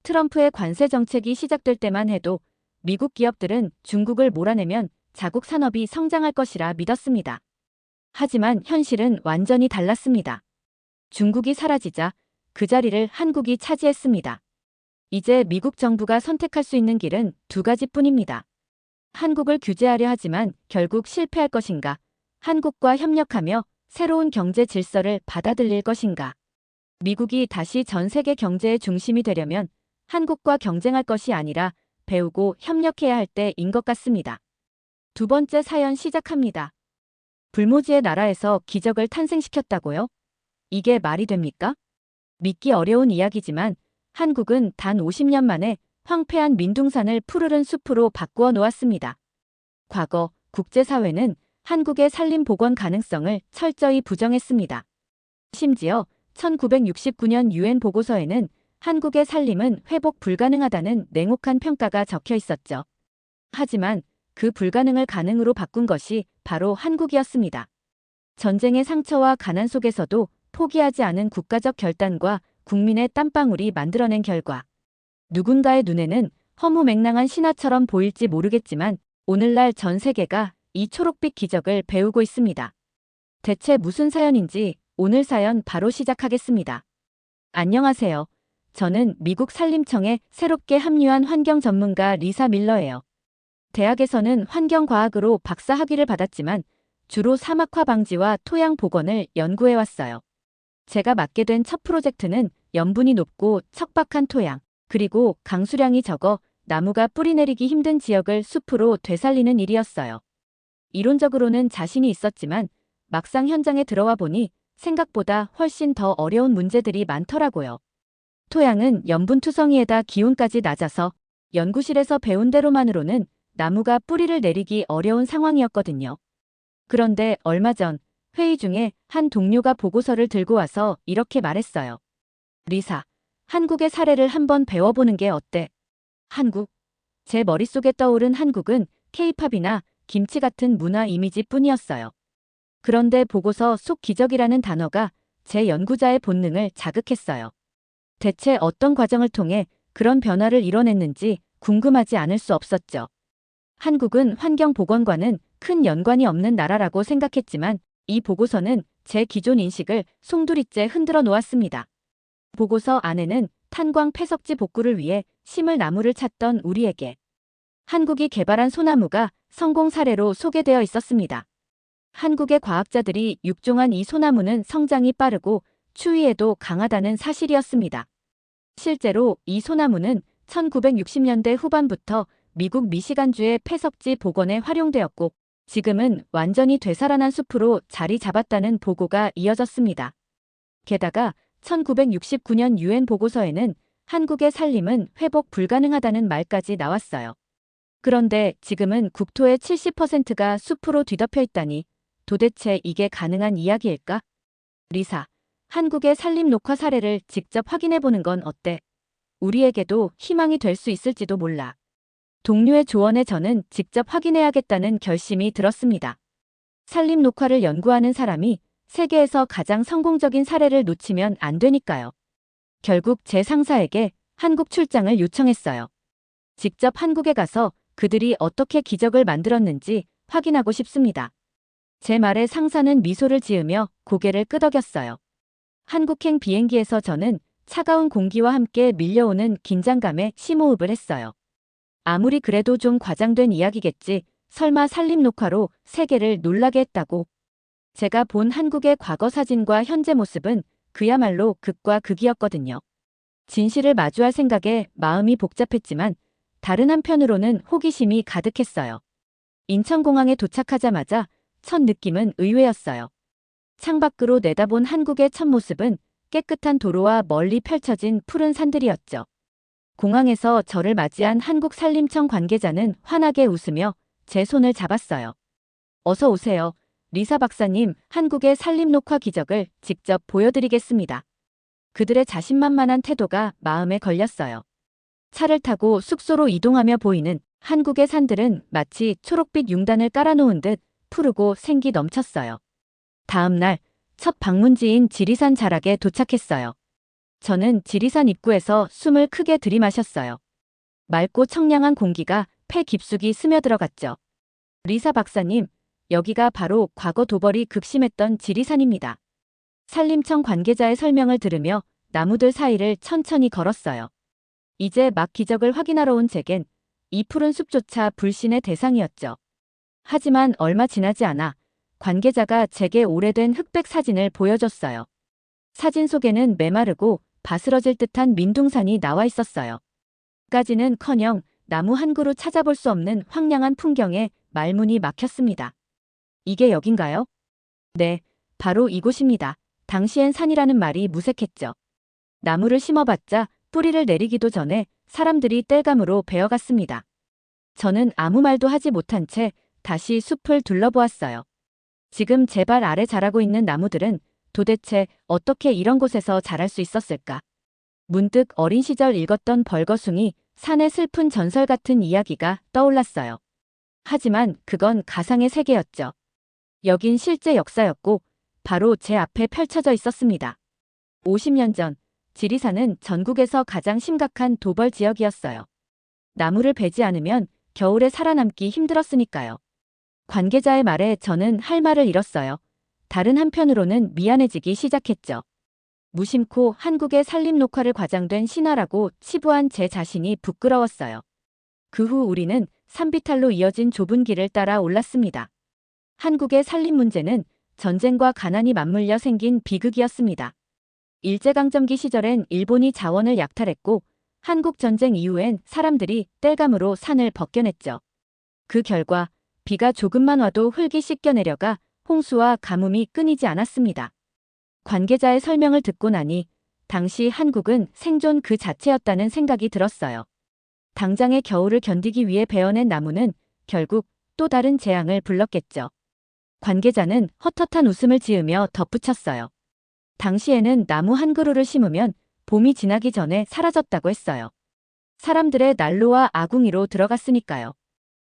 S1: 트럼프의 관세 정책이 시작될 때만 해도 미국 기업들은 중국을 몰아내면 자국 산업이 성장할 것이라 믿었습니다. 하지만 현실은 완전히 달랐습니다. 중국이 사라지자 그 자리를 한국이 차지했습니다. 이제 미국 정부가 선택할 수 있는 길은 두 가지뿐입니다. 한국을 규제하려 하지만 결국 실패할 것인가? 한국과 협력하며 새로운 경제 질서를 받아들일 것인가? 미국이 다시 전 세계 경제의 중심이 되려면 한국과 경쟁할 것이 아니라 배우고 협력해야 할 때인 것 같습니다. 두 번째 사연 시작합니다. 불모지의 나라에서 기적을 탄생시켰다고요? 이게 말이 됩니까? 믿기 어려운 이야기지만 한국은 단 50년 만에 황폐한 민둥산을 푸르른 숲으로 바꾸어 놓았습니다. 과거 국제사회는 한국의 산림 복원 가능성을 철저히 부정했습니다. 심지어 1969년 유엔 보고서에는 한국의 산림은 회복 불가능하다는 냉혹한 평가가 적혀 있었죠. 하지만 그 불가능을 가능으로 바꾼 것이 바로 한국이었습니다. 전쟁의 상처와 가난 속에서도 포기하지 않은 국가적 결단과 국민의 땀방울이 만들어낸 결과. 누군가의 눈에는 허무맹랑한 신화처럼 보일지 모르겠지만 오늘날 전 세계가 이 초록빛 기적을 배우고 있습니다. 대체 무슨 사연인지 오늘 사연 바로 시작하겠습니다. 안녕하세요. 저는 미국 산림청에 새롭게 합류한 환경 전문가 리사 밀러예요. 대학에서는 환경과학으로 박사 학위를 받았지만 주로 사막화 방지와 토양 복원을 연구해왔어요. 제가 맡게 된 첫 프로젝트는 염분이 높고 척박한 토양, 그리고 강수량이 적어 나무가 뿌리내리기 힘든 지역을 숲으로 되살리는 일이었어요. 이론적으로는 자신이 있었지만 막상 현장에 들어와 보니 생각보다 훨씬 더 어려운 문제들이 많더라고요. 토양은 염분투성이에다 기온까지 낮아서 연구실에서 배운 대로만으로는 나무가 뿌리를 내리기 어려운 상황이었거든요. 그런데 얼마 전 회의 중에 한 동료가 보고서를 들고 와서 이렇게 말했어요. 리사, 한국의 사례를 한번 배워보는 게 어때? 한국? 제 머릿속에 떠오른 한국은 K-팝이나 김치 같은 문화 이미지뿐이었어요. 그런데 보고서 속 기적이라는 단어가 제 연구자의 본능을 자극했어요. 대체 어떤 과정을 통해 그런 변화를 이뤄냈는지 궁금하지 않을 수 없었죠. 한국은 환경보건과는 큰 연관이 없는 나라라고 생각했지만 이 보고서는 제 기존 인식을 송두리째 흔들어 놓았습니다. 보고서 안에는 탄광 폐석지 복구를 위해 심을 나무를 찾던 우리에게 한국이 개발한 소나무가 성공 사례로 소개되어 있었습니다. 한국의 과학자들이 육종한 이 소나무는 성장이 빠르고 추위에도 강하다는 사실이었습니다. 실제로 이 소나무는 1960년대 후반부터 미국 미시간주의 폐석지 복원에 활용되었고 지금은 완전히 되살아난 숲으로 자리 잡았다는 보고가 이어졌습니다. 게다가 1969년 유엔 보고서에는 한국의 산림은 회복 불가능하다는 말까지 나왔어요. 그런데 지금은 국토의 70%가 숲으로 뒤덮여 있다니 도대체 이게 가능한 이야기일까? 리사, 한국의 산림 녹화 사례를 직접 확인해보는 건 어때? 우리에게도 희망이 될 수 있을지도 몰라. 동료의 조언에 저는 직접 확인해야겠다는 결심이 들었습니다. 산림 녹화를 연구하는 사람이 세계에서 가장 성공적인 사례를 놓치면 안 되니까요. 결국 제 상사에게 한국 출장을 요청했어요. 직접 한국에 가서 그들이 어떻게 기적을 만들었는지 확인하고 싶습니다. 제 말에 상사는 미소를 지으며 고개를 끄덕였어요. 한국행 비행기에서 저는 차가운 공기와 함께 밀려오는 긴장감에 심호흡을 했어요. 아무리 그래도 좀 과장된 이야기겠지. 설마 산림 녹화로 세계를 놀라게 했다고. 제가 본 한국의 과거 사진과 현재 모습은 그야말로 극과 극이었거든요. 진실을 마주할 생각에 마음이 복잡했지만 다른 한편으로는 호기심이 가득했어요. 인천공항에 도착하자마자 첫 느낌은 의외였어요. 창밖으로 내다본 한국의 첫 모습은 깨끗한 도로와 멀리 펼쳐진 푸른 산들이었죠. 공항에서 저를 맞이한 한국 산림청 관계자는 환하게 웃으며 제 손을 잡았어요. 어서 오세요. 리사 박사님, 한국의 산림 녹화 기적을 직접 보여드리겠습니다. 그들의 자신만만한 태도가 마음에 걸렸어요. 차를 타고 숙소로 이동하며 보이는 한국의 산들은 마치 초록빛 융단을 깔아놓은 듯 푸르고 생기 넘쳤어요. 다음 날, 첫 방문지인 지리산 자락에 도착했어요. 저는 지리산 입구에서 숨을 크게 들이마셨어요. 맑고 청량한 공기가 폐 깊숙이 스며들어갔죠. 리사 박사님, 여기가 바로 과거 도벌이 극심했던 지리산입니다. 산림청 관계자의 설명을 들으며 나무들 사이를 천천히 걸었어요. 이제 막 기적을 확인하러 온 제겐 이 푸른 숲조차 불신의 대상이었죠. 하지만 얼마 지나지 않아 관계자가 제게 오래된 흑백 사진을 보여줬어요. 사진 속에는 메마르고 바스러질 듯한 민둥산이 나와 있었어요. 까지는커녕 나무 한 그루 찾아볼 수 없는 황량한 풍경에 말문이 막혔습니다. 이게 여긴가요? 네, 바로 이곳입니다. 당시엔 산이라는 말이 무색했죠. 나무를 심어봤자 뿌리를 내리기도 전에 사람들이 땔감으로 베어갔습니다. 저는 아무 말도 하지 못한 채 다시 숲을 둘러보았어요. 지금 제 발 아래 자라고 있는 나무들은 도대체 어떻게 이런 곳에서 자랄 수 있었을까? 문득 어린 시절 읽었던 벌거숭이 산의 슬픈 전설 같은 이야기가 떠올랐어요. 하지만 그건 가상의 세계였죠. 여긴 실제 역사였고 바로 제 앞에 펼쳐져 있었습니다. 50년 전 지리산은 전국에서 가장 심각한 도벌 지역이었어요. 나무를 베지 않으면 겨울에 살아남기 힘들었으니까요. 관계자의 말에 저는 할 말을 잃었어요. 다른 한편으로는 미안해지기 시작했죠. 무심코 한국의 산림 녹화를 과장된 신화라고 치부한 제 자신이 부끄러웠어요. 그 후 우리는 산비탈로 이어진 좁은 길을 따라 올랐습니다. 한국의 산림 문제는 전쟁과 가난이 맞물려 생긴 비극이었습니다. 일제강점기 시절엔 일본이 자원을 약탈했고 한국전쟁 이후엔 사람들이 땔감으로 산을 벗겨냈죠. 그 결과 비가 조금만 와도 흙이 씻겨 내려가 홍수와 가뭄이 끊이지 않았습니다. 관계자의 설명을 듣고 나니 당시 한국은 생존 그 자체였다는 생각이 들었어요. 당장의 겨울을 견디기 위해 베어낸 나무는 결국 또 다른 재앙을 불렀겠죠. 관계자는 헛헛한 웃음을 지으며 덧붙였어요. 당시에는 나무 한 그루를 심으면 봄이 지나기 전에 사라졌다고 했어요. 사람들의 난로와 아궁이로 들어갔으니까요.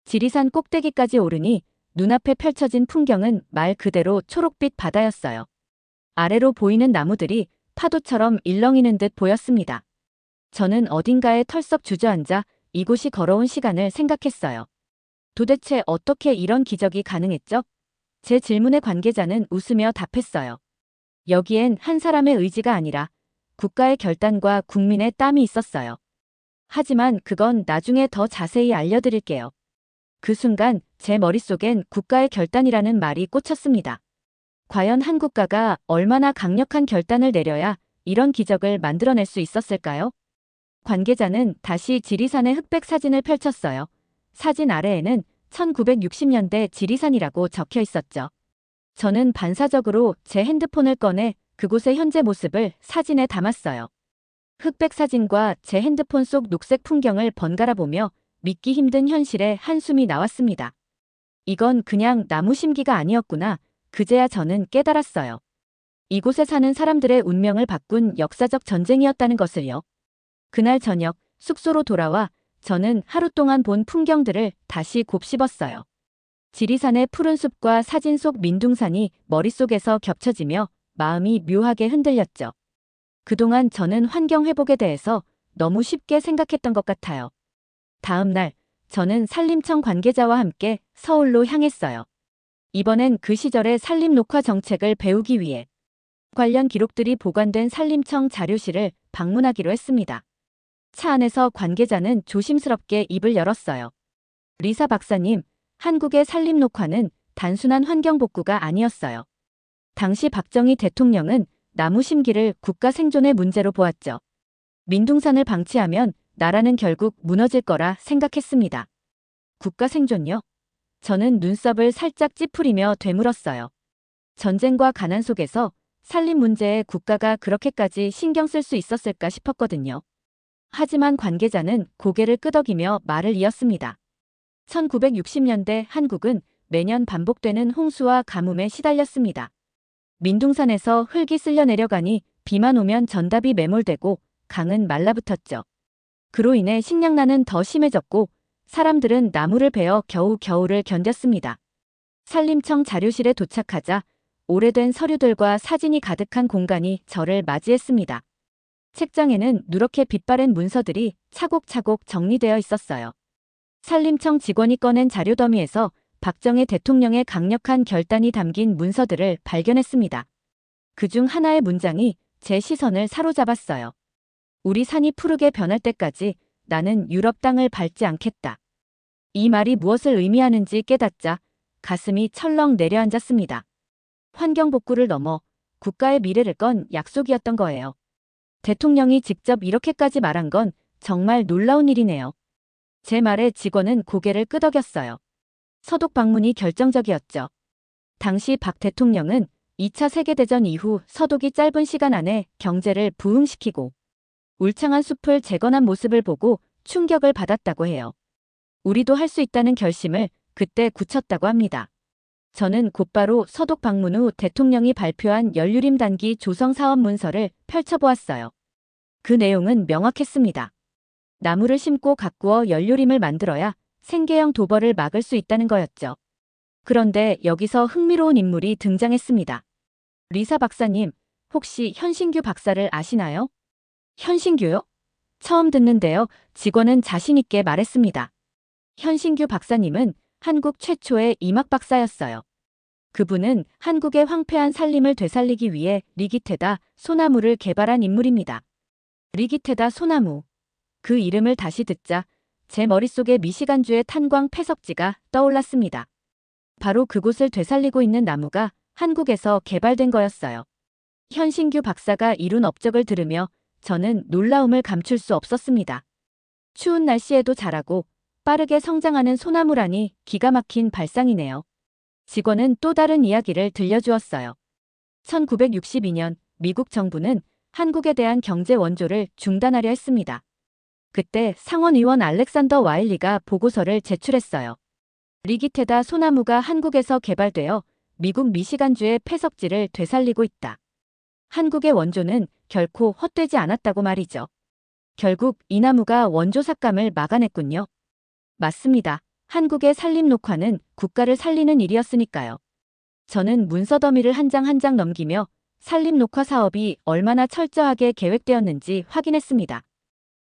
S1: 지리산 꼭대기까지 오르니 눈앞에 펼쳐진 풍경은 말 그대로 초록빛 바다였어요. 아래로 보이는 나무들이 파도처럼 일렁이는 듯 보였습니다. 저는 어딘가에 털썩 주저앉아 이곳이 걸어온 시간을 생각했어요. 도대체 어떻게 이런 기적이 가능했죠? 제 질문에 관계자는 웃으며 답했어요. 여기엔 한 사람의 의지가 아니라 국가의 결단과 국민의 땀이 있었어요. 하지만 그건 나중에 더 자세히 알려드릴게요. 그 순간 제 머릿속엔 국가의 결단이라는 말이 꽂혔습니다. 과연 한 국가가 얼마나 강력한 결단을 내려야 이런 기적을 만들어낼 수 있었을까요? 관계자는 다시 지리산의 흑백 사진을 펼쳤어요. 사진 아래에는 1960년대 지리산이라고 적혀 있었죠. 저는 반사적으로 제 핸드폰을 꺼내 그곳의 현재 모습을 사진에 담았어요. 흑백 사진과 제 핸드폰 속 녹색 풍경을 번갈아 보며 믿기 힘든 현실에 한숨이 나왔습니다. 이건 그냥 나무 심기가 아니었구나. 그제야 저는 깨달았어요. 이곳에 사는 사람들의 운명을 바꾼 역사적 전쟁이었다는 것을요. 그날 저녁 숙소로 돌아와 저는 하루 동안 본 풍경들을 다시 곱씹었어요. 지리산의 푸른 숲과 사진 속 민둥산이 머릿속에서 겹쳐지며 마음이 묘하게 흔들렸죠. 그동안 저는 환경 회복에 대해서 너무 쉽게 생각했던 것 같아요. 다음 날 저는 산림청 관계자와 함께 서울로 향했어요. 이번엔 그 시절의 산림 녹화 정책을 배우기 위해 관련 기록들이 보관된 산림청 자료실을 방문하기로 했습니다. 차 안에서 관계자는 조심스럽게 입을 열었어요. 리사 박사님, 한국의 산림 녹화는 단순한 환경 복구가 아니었어요. 당시 박정희 대통령은 나무 심기를 국가 생존의 문제로 보았죠. 민둥산을 방치하면 나라는 결국 무너질 거라 생각했습니다. 국가 생존요? 저는 눈썹을 살짝 찌푸리며 되물었어요. 전쟁과 가난 속에서 살림 문제에 국가가 그렇게까지 신경 쓸 수 있었을까 싶었거든요. 하지만 관계자는 고개를 끄덕이며 말을 이었습니다. 1960년대 한국은 매년 반복되는 홍수와 가뭄에 시달렸습니다. 민둥산에서 흙이 쓸려 내려가니 비만 오면 전답이 매몰되고 강은 말라붙었죠. 그로 인해 식량난은 더 심해졌고 사람들은 나무를 베어 겨우 겨울을 견뎠습니다. 산림청 자료실에 도착하자 오래된 서류들과 사진이 가득한 공간이 저를 맞이했습니다. 책장에는 누렇게 빛바랜 문서들이 차곡차곡 정리되어 있었어요. 산림청 직원이 꺼낸 자료 더미에서 박정희 대통령의 강력한 결단이 담긴 문서들을 발견했습니다. 그중 하나의 문장이 제 시선을 사로잡았어요. 우리 산이 푸르게 변할 때까지 나는 유럽 땅을 밟지 않겠다. 이 말이 무엇을 의미하는지 깨닫자 가슴이 철렁 내려앉았습니다. 환경 복구를 넘어 국가의 미래를 건 약속이었던 거예요. 대통령이 직접 이렇게까지 말한 건 정말 놀라운 일이네요. 제 말에 직원은 고개를 끄덕였어요. 서독 방문이 결정적이었죠. 당시 박 대통령은 2차 세계대전 이후 서독이 짧은 시간 안에 경제를 부흥시키고 울창한 숲을 재건한 모습을 보고 충격을 받았다고 해요. 우리도 할 수 있다는 결심을 그때 굳혔다고 합니다. 저는 곧바로 서독 방문 후 대통령이 발표한 연료림 단기 조성 사업 문서를 펼쳐보았어요. 그 내용은 명확했습니다. 나무를 심고 가꾸어 연료림을 만들어야 생계형 도벌을 막을 수 있다는 거였죠. 그런데 여기서 흥미로운 인물이 등장했습니다. 리사 박사님, 혹시 현신규 박사를 아시나요? 현신규요? 처음 듣는데요. 직원은 자신 있게 말했습니다. 현신규 박사님은 한국 최초의 이막 박사였어요. 그분은 한국의 황폐한 산림을 되살리기 위해 리기테다 소나무를 개발한 인물입니다. 리기테다 소나무. 그 이름을 다시 듣자 제 머릿속에 미시간주의 탄광 폐석지가 떠올랐습니다. 바로 그곳을 되살리고 있는 나무가 한국에서 개발된 거였어요. 현신규 박사가 이룬 업적을 들으며 저는 놀라움을 감출 수 없었습니다. 추운 날씨에도 자라고 빠르게 성장하는 소나무라니 기가 막힌 발상이네요. 직원은 또 다른 이야기를 들려주었어요. 1962년 미국 정부는 한국에 대한 경제 원조를 중단하려 했습니다. 그때 상원의원 알렉산더 와일리가 보고서를 제출했어요. 리기테다 소나무가 한국에서 개발되어 미국 미시간주의 폐석지를 되살리고 있다. 한국의 원조는 결코 헛되지 않았다고 말이죠. 결국 이 나무가 원조 삭감을 막아냈군요. 맞습니다. 한국의 산림 녹화는 국가를 살리는 일이었으니까요. 저는 문서 더미를 한 장 한 장 넘기며 산림 녹화 사업이 얼마나 철저하게 계획되었는지 확인했습니다.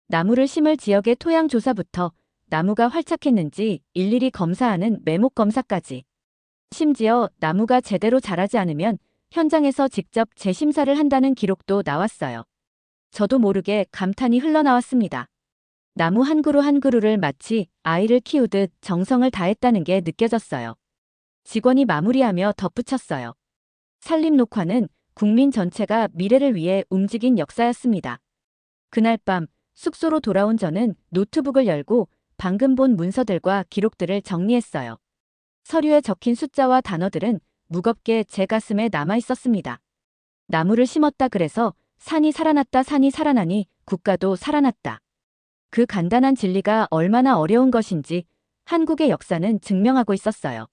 S1: 나무를 심을 지역의 토양 조사부터 나무가 활착했는지 일일이 검사하는 매목 검사까지. 심지어 나무가 제대로 자라지 않으면 현장에서 직접 재심사를 한다는 기록도 나왔어요. 저도 모르게 감탄이 흘러나왔습니다. 나무 한 그루 한 그루를 마치 아이를 키우듯 정성을 다했다는 게 느껴졌어요. 직원이 마무리하며 덧붙였어요. 산림 녹화는 국민 전체가 미래를 위해 움직인 역사였습니다. 그날 밤 숙소로 돌아온 저는 노트북을 열고 방금 본 문서들과 기록들을 정리했어요. 서류에 적힌 숫자와 단어들은 무겁게 제 가슴에 남아 있었습니다. 나무를 심었다 그래서 산이 살아났다, 산이 살아나니 국가도 살아났다. 그 간단한 진리가 얼마나 어려운 것인지 한국의 역사는 증명하고 있었어요.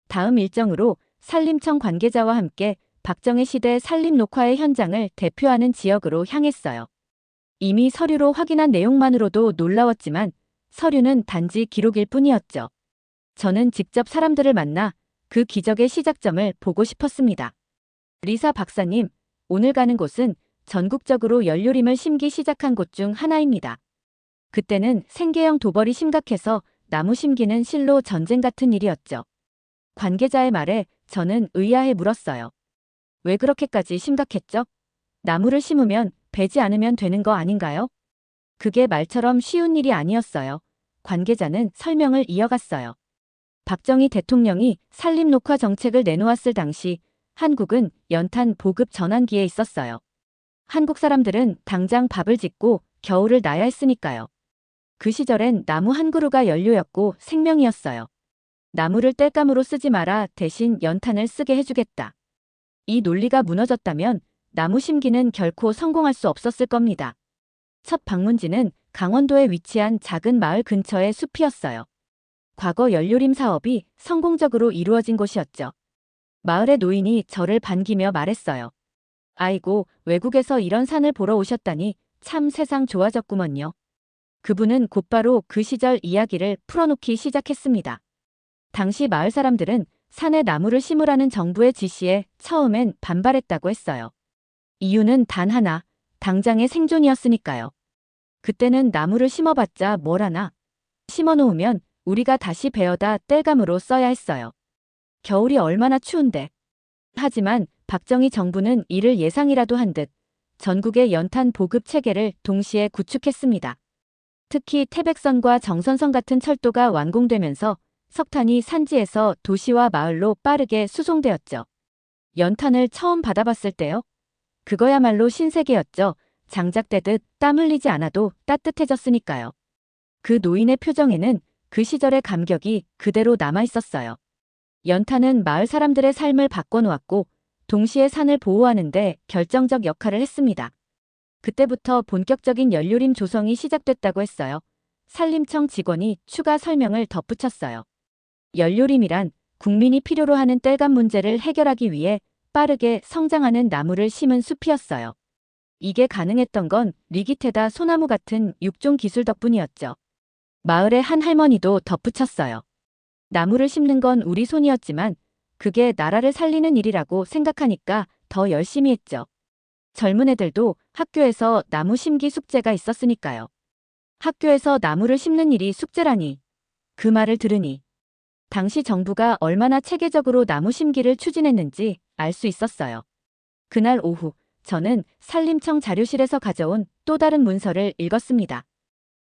S1: 다음 일정으로 산림청 관계자와 함께 박정희 시대 산림 녹화의 현장을 대표하는 지역으로 향했어요. 이미 서류로 확인한 내용만으로도 놀라웠지만 서류는 단지 기록일 뿐이었죠. 저는 직접 사람들을 만나 그 기적의 시작점을 보고 싶었습니다. 리사 박사님, 오늘 가는 곳은 전국적으로 연료림을 심기 시작한 곳 중 하나입니다. 그때는 생계형 도벌이 심각해서 나무 심기는 실로 전쟁 같은 일이었죠. 관계자의 말에 저는 의아해 물었어요. 왜 그렇게까지 심각했죠? 나무를 심으면 베지 않으면 되는 거 아닌가요? 그게 말처럼 쉬운 일이 아니었어요. 관계자는 설명을 이어갔어요. 박정희 대통령이 산림 녹화 정책을 내놓았을 당시 한국은 연탄 보급 전환기에 있었어요. 한국 사람들은 당장 밥을 짓고 겨울을 나야 했으니까요. 그 시절엔 나무 한 그루가 연료였고 생명이었어요. 나무를 땔감으로 쓰지 마라, 대신 연탄을 쓰게 해주겠다. 이 논리가 무너졌다면 나무 심기는 결코 성공할 수 없었을 겁니다. 첫 방문지는 강원도에 위치한 작은 마을 근처의 숲이었어요. 과거 연료림 사업이 성공적으로 이루어진 곳이었죠. 마을의 노인이 저를 반기며 말했어요. 아이고, 외국에서 이런 산을 보러 오셨다니 참 세상 좋아졌구먼요. 그분은 곧바로 그 시절 이야기를 풀어놓기 시작했습니다. 당시 마을 사람들은 산에 나무를 심으라는 정부의 지시에 처음엔 반발했다고 했어요. 이유는 단 하나, 당장의 생존이었으니까요. 그때는 나무를 심어봤자 뭘 하나. 심어놓으면 우리가 다시 베어다 땔감으로 써야 했어요. 겨울이 얼마나 추운데. 하지만 박정희 정부는 이를 예상이라도 한 듯 전국의 연탄 보급 체계를 동시에 구축했습니다. 특히 태백선과 정선선 같은 철도가 완공되면서 석탄이 산지에서 도시와 마을로 빠르게 수송되었죠. 연탄을 처음 받아봤을 때요. 그거야말로 신세계였죠. 장작대듯 땀 흘리지 않아도 따뜻해졌으니까요. 그 노인의 표정에는 그 시절의 감격이 그대로 남아있었어요. 연탄은 마을 사람들의 삶을 바꿔놓았고 동시에 산을 보호하는 데 결정적 역할을 했습니다. 그때부터 본격적인 연료림 조성이 시작됐다고 했어요. 산림청 직원이 추가 설명을 덧붙였어요. 연료림이란 국민이 필요로 하는 땔감 문제를 해결하기 위해 빠르게 성장하는 나무를 심은 숲이었어요. 이게 가능했던 건 리기테다 소나무 같은 육종 기술 덕분이었죠. 마을의 한 할머니도 덧붙였어요. 나무를 심는 건 우리 손이었지만 그게 나라를 살리는 일이라고 생각하니까 더 열심히 했죠. 젊은 애들도 학교에서 나무 심기 숙제가 있었으니까요. 학교에서 나무를 심는 일이 숙제라니. 그 말을 들으니 당시 정부가 얼마나 체계적으로 나무 심기를 추진했는지 알 수 있었어요. 그날 오후 저는 산림청 자료실에서 가져온 또 다른 문서를 읽었습니다.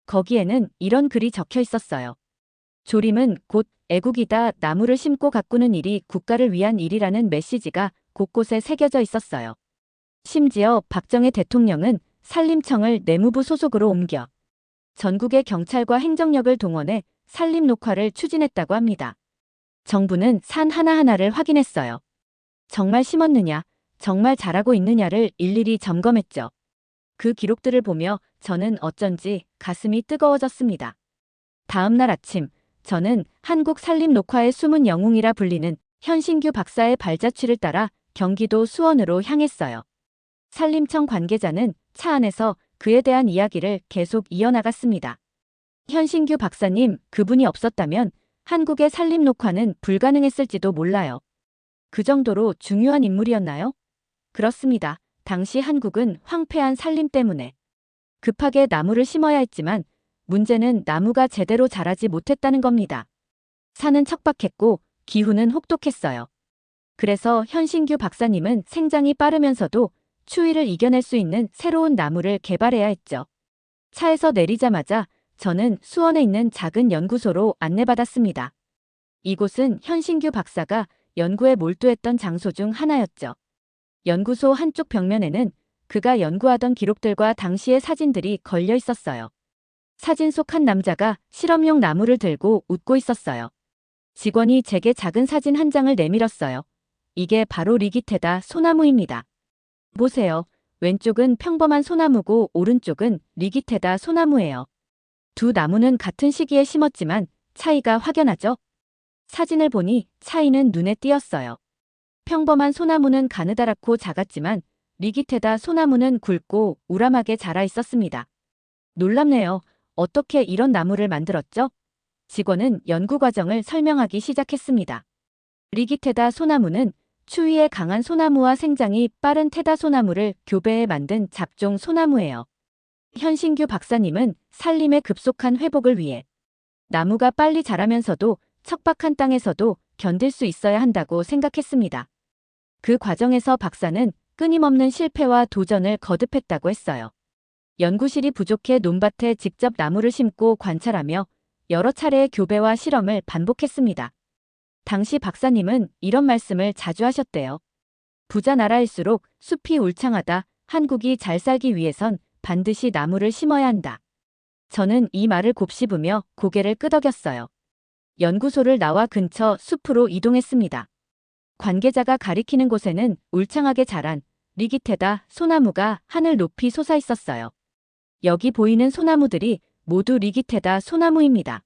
S1: 거기에는 이런 글이 적혀 있었어요. 조림은 곧 애국이다. 나무를 심고 가꾸는 일이 국가를 위한 일이라는 메시지가 곳곳에 새겨져 있었어요. 심지어 박정희 대통령은 산림청을 내무부 소속으로 옮겨 전국의 경찰과 행정력을 동원해 산림 녹화를 추진했다고 합니다. 정부는 산 하나하나를 확인했어요. 정말 심었느냐, 정말 자라고 있느냐를 일일이 점검했죠. 그 기록들을 보며 저는 어쩐지 가슴이 뜨거워졌습니다. 다음 날 아침, 저는 한국 산림 녹화의 숨은 영웅이라 불리는 현신규 박사의 발자취를 따라 경기도 수원으로 향했어요. 산림청 관계자는 차 안에서 그에 대한 이야기를 계속 이어나갔습니다. 현신규 박사님, 그분이 없었다면 한국의 산림 녹화는 불가능했을지도 몰라요. 그 정도로 중요한 인물이었나요? 그렇습니다. 당시 한국은 황폐한 산림 때문에 급하게 나무를 심어야 했지만 문제는 나무가 제대로 자라지 못했다는 겁니다. 산은 척박했고 기후는 혹독했어요. 그래서 현신규 박사님은 생장이 빠르면서도 추위를 이겨낼 수 있는 새로운 나무를 개발해야 했죠. 차에서 내리자마자 저는 수원에 있는 작은 연구소로 안내받았습니다. 이곳은 현신규 박사가 연구에 몰두했던 장소 중 하나였죠. 연구소 한쪽 벽면에는 그가 연구하던 기록들과 당시의 사진들이 걸려 있었어요. 사진 속 한 남자가 실험용 나무를 들고 웃고 있었어요. 직원이 제게 작은 사진 한 장을 내밀었어요. 이게 바로 리기테다 소나무입니다. 보세요. 왼쪽은 평범한 소나무고 오른쪽은 리기테다 소나무예요. 두 나무는 같은 시기에 심었지만 차이가 확연하죠? 사진을 보니 차이는 눈에 띄었어요. 평범한 소나무는 가느다랗고 작았지만 리기테다 소나무는 굵고 우람하게 자라 있었습니다. 놀랍네요. 어떻게 이런 나무를 만들었죠? 직원은 연구 과정을 설명하기 시작했습니다. 리기테다 소나무는 추위에 강한 소나무와 생장이 빠른 테다 소나무를 교배해 만든 잡종 소나무예요. 현신규 박사님은 산림의 급속한 회복을 위해 나무가 빨리 자라면서도 척박한 땅에서도 견딜 수 있어야 한다고 생각했습니다. 그 과정에서 박사는 끊임없는 실패와 도전을 거듭했다고 했어요. 연구실이 부족해 논밭에 직접 나무를 심고 관찰하며 여러 차례의 교배와 실험을 반복했습니다. 당시 박사님은 이런 말씀을 자주 하셨대요. 부자 나라일수록 숲이 울창하다. 한국이 잘 살기 위해선 반드시 나무를 심어야 한다. 저는 이 말을 곱씹으며 고개를 끄덕였어요. 연구소를 나와 근처 숲으로 이동했습니다. 관계자가 가리키는 곳에는 울창하게 자란 리기테다 소나무가 하늘 높이 솟아 있었어요. 여기 보이는 소나무들이 모두 리기테다 소나무입니다.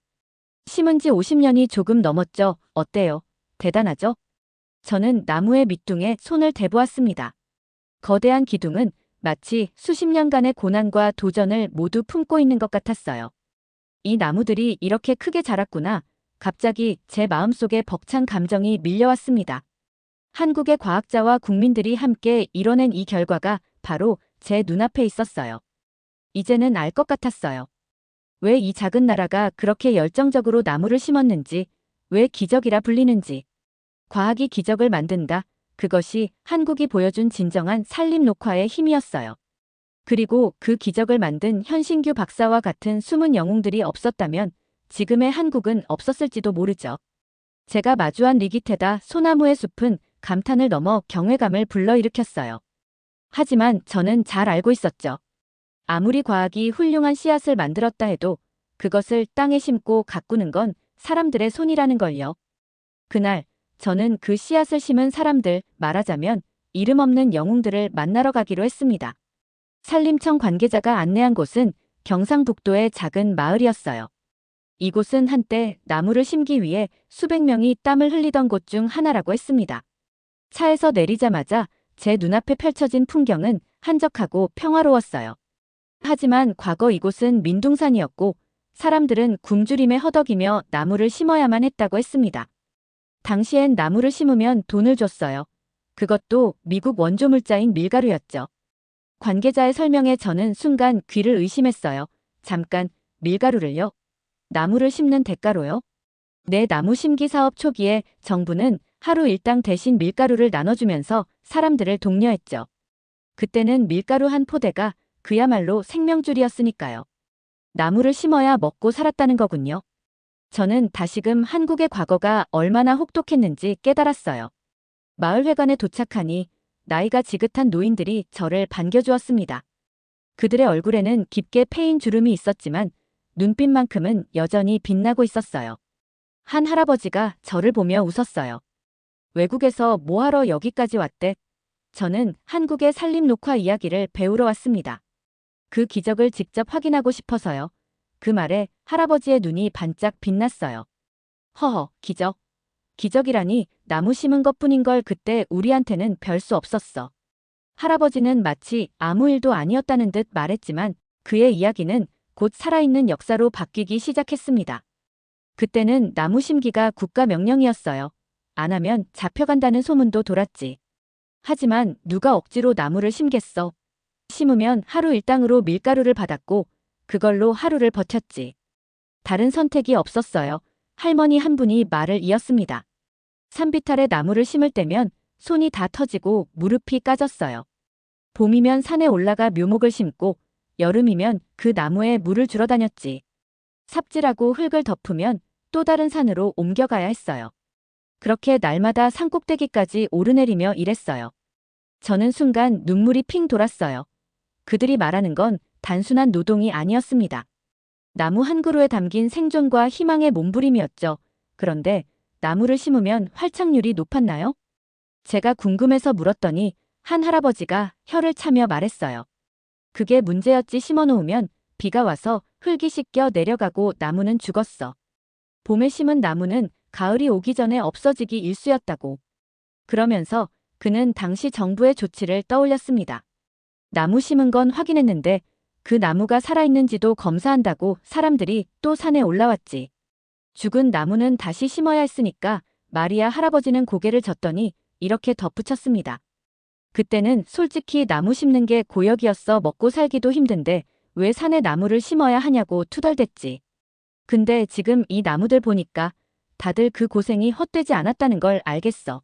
S1: 심은 지 50년이 조금 넘었죠. 어때요? 대단하죠? 저는 나무의 밑둥에 손을 대보았습니다. 거대한 기둥은 마치 수십 년간의 고난과 도전을 모두 품고 있는 것 같았어요. 이 나무들이 이렇게 크게 자랐구나. 갑자기 제 마음속에 벅찬 감정이 밀려왔습니다. 한국의 과학자와 국민들이 함께 이뤄낸 이 결과가 바로 제 눈앞에 있었어요. 이제는 알 것 같았어요. 왜 이 작은 나라가 그렇게 열정적으로 나무를 심었는지, 왜 기적이라 불리는지. 과학이 기적을 만든다. 그것이 한국이 보여준 진정한 산림 녹화의 힘이었어요. 그리고 그 기적을 만든 현신규 박사와 같은 숨은 영웅들이 없었다면 지금의 한국은 없었을지도 모르죠. 제가 마주한 리기테다 소나무의 숲은 감탄을 넘어 경외감을 불러일으켰어요. 하지만 저는 잘 알고 있었죠. 아무리 과학이 훌륭한 씨앗을 만들었다 해도 그것을 땅에 심고 가꾸는 건 사람들의 손이라는 걸요. 그날 저는 그 씨앗을 심은 사람들, 말하자면 이름 없는 영웅들을 만나러 가기로 했습니다. 산림청 관계자가 안내한 곳은 경상북도의 작은 마을이었어요. 이곳은 한때 나무를 심기 위해 수백 명이 땀을 흘리던 곳 중 하나라고 했습니다. 차에서 내리자마자 제 눈앞에 펼쳐진 풍경은 한적하고 평화로웠어요. 하지만 과거 이곳은 민둥산이었고 사람들은 굶주림에 허덕이며 나무를 심어야만 했다고 했습니다. 당시엔 나무를 심으면 돈을 줬어요. 그것도 미국 원조 물자인 밀가루였죠. 관계자의 설명에 저는 순간 귀를 의심했어요. 잠깐, 밀가루를요? 나무를 심는 대가로요? 내 나무 심기 사업 초기에 정부는 하루 일당 대신 밀가루를 나눠주면서 사람들을 독려했죠. 그때는 밀가루 한 포대가 그야말로 생명줄이었으니까요. 나무를 심어야 먹고 살았다는 거군요. 저는 다시금 한국의 과거가 얼마나 혹독했는지 깨달았어요. 마을회관에 도착하니 나이가 지긋한 노인들이 저를 반겨주었습니다. 그들의 얼굴에는 깊게 패인 주름이 있었지만 눈빛만큼은 여전히 빛나고 있었어요. 한 할아버지가 저를 보며 웃었어요. 외국에서 뭐하러 여기까지 왔대? 저는 한국의 산림 녹화 이야기를 배우러 왔습니다. 그 기적을 직접 확인하고 싶어서요. 그 말에 할아버지의 눈이 반짝 빛났어요. 허허, 기적. 기적이라니 나무 심은 것뿐인 걸 그때 우리한테는 별 수 없었어. 할아버지는 마치 아무 일도 아니었다는 듯 말했지만 그의 이야기는 곧 살아있는 역사로 바뀌기 시작했습니다. 그때는 나무 심기가 국가 명령이었어요. 안 하면 잡혀간다는 소문도 돌았지. 하지만 누가 억지로 나무를 심겠어. 심으면 하루 일당으로 밀가루를 받았고 그걸로 하루를 버텼지. 다른 선택이 없었어요. 할머니 한 분이 말을 이었습니다. 산비탈에 나무를 심을 때면 손이 다 터지고 무릎이 까졌어요. 봄이면 산에 올라가 묘목을 심고 여름이면 그 나무에 물을 주러 다녔지. 삽질하고 흙을 덮으면 또 다른 산으로 옮겨가야 했어요. 그렇게 날마다 산꼭대기까지 오르내리며 일했어요. 저는 순간 눈물이 핑 돌았어요. 그들이 말하는 건 단순한 노동이 아니었습니다. 나무 한 그루에 담긴 생존과 희망의 몸부림이었죠. 그런데 나무를 심으면 활착률이 높았나요? 제가 궁금해서 물었더니 한 할아버지가 혀를 차며 말했어요. 그게 문제였지. 심어놓으면 비가 와서 흙이 씻겨 내려가고 나무는 죽었어. 봄에 심은 나무는 가을이 오기 전에 없어지기 일쑤였다고. 그러면서 그는 당시 정부의 조치를 떠올렸습니다. 나무 심은 건 확인했는데 그 나무가 살아있는지도 검사한다고 사람들이 또 산에 올라왔지. 죽은 나무는 다시 심어야 했으니까. 마리아 할아버지는 고개를 젓더니 이렇게 덧붙였습니다. 그때는 솔직히 나무 심는 게 고역이었어. 먹고 살기도 힘든데 왜 산에 나무를 심어야 하냐고 투덜댔지. 근데 지금 이 나무들 보니까 다들 그 고생이 헛되지 않았다는 걸 알겠어.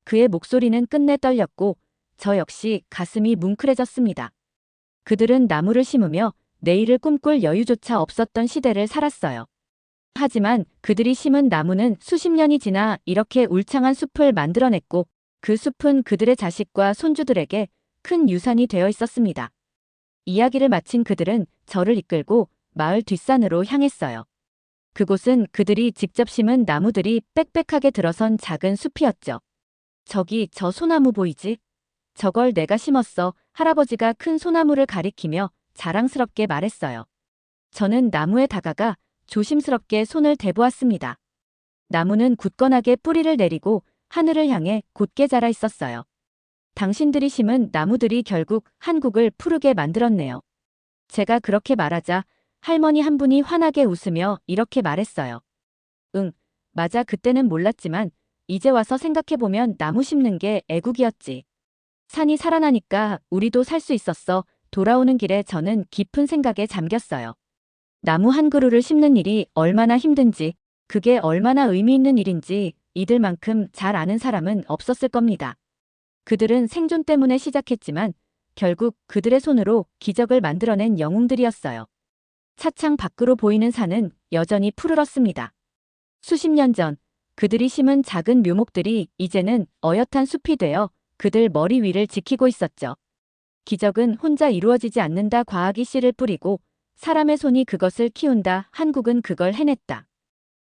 S1: 그의 목소리는 끝내 떨렸고 저 역시 가슴이 뭉클해졌습니다. 그들은 나무를 심으며 내일을 꿈꿀 여유조차 없었던 시대를 살았어요. 하지만 그들이 심은 나무는 수십 년이 지나 이렇게 울창한 숲을 만들어냈고 그 숲은 그들의 자식과 손주들에게 큰 유산이 되어 있었습니다. 이야기를 마친 그들은 저를 이끌고 마을 뒷산으로 향했어요. 그곳은 그들이 직접 심은 나무들이 빽빽하게 들어선 작은 숲이었죠. 저기 저 소나무 보이지? 저걸 내가 심었어. 할아버지가 큰 소나무를 가리키며 자랑스럽게 말했어요. 저는 나무에 다가가 조심스럽게 손을 대보았습니다. 나무는 굳건하게 뿌리를 내리고 하늘을 향해 곧게 자라 있었어요. 당신들이 심은 나무들이 결국 한국을 푸르게 만들었네요. 제가 그렇게 말하자 할머니 한 분이 환하게 웃으며 이렇게 말했어요. 응, 맞아. 그때는 몰랐지만 이제 와서 생각해보면 나무 심는 게 애국이었지. 산이 살아나니까 우리도 살 수 있었어. 돌아오는 길에 저는 깊은 생각에 잠겼어요. 나무 한 그루를 심는 일이 얼마나 힘든지, 그게 얼마나 의미 있는 일인지 이들만큼 잘 아는 사람은 없었을 겁니다. 그들은 생존 때문에 시작했지만 결국 그들의 손으로 기적을 만들어낸 영웅들이었어요. 차창 밖으로 보이는 산은 여전히 푸르렀습니다. 수십 년 전 그들이 심은 작은 묘목들이 이제는 어엿한 숲이 되어 그들 머리 위를 지키고 있었죠. 기적은 혼자 이루어지지 않는다. 과학이 씨를 뿌리고 사람의 손이 그것을 키운다. 한국은 그걸 해냈다.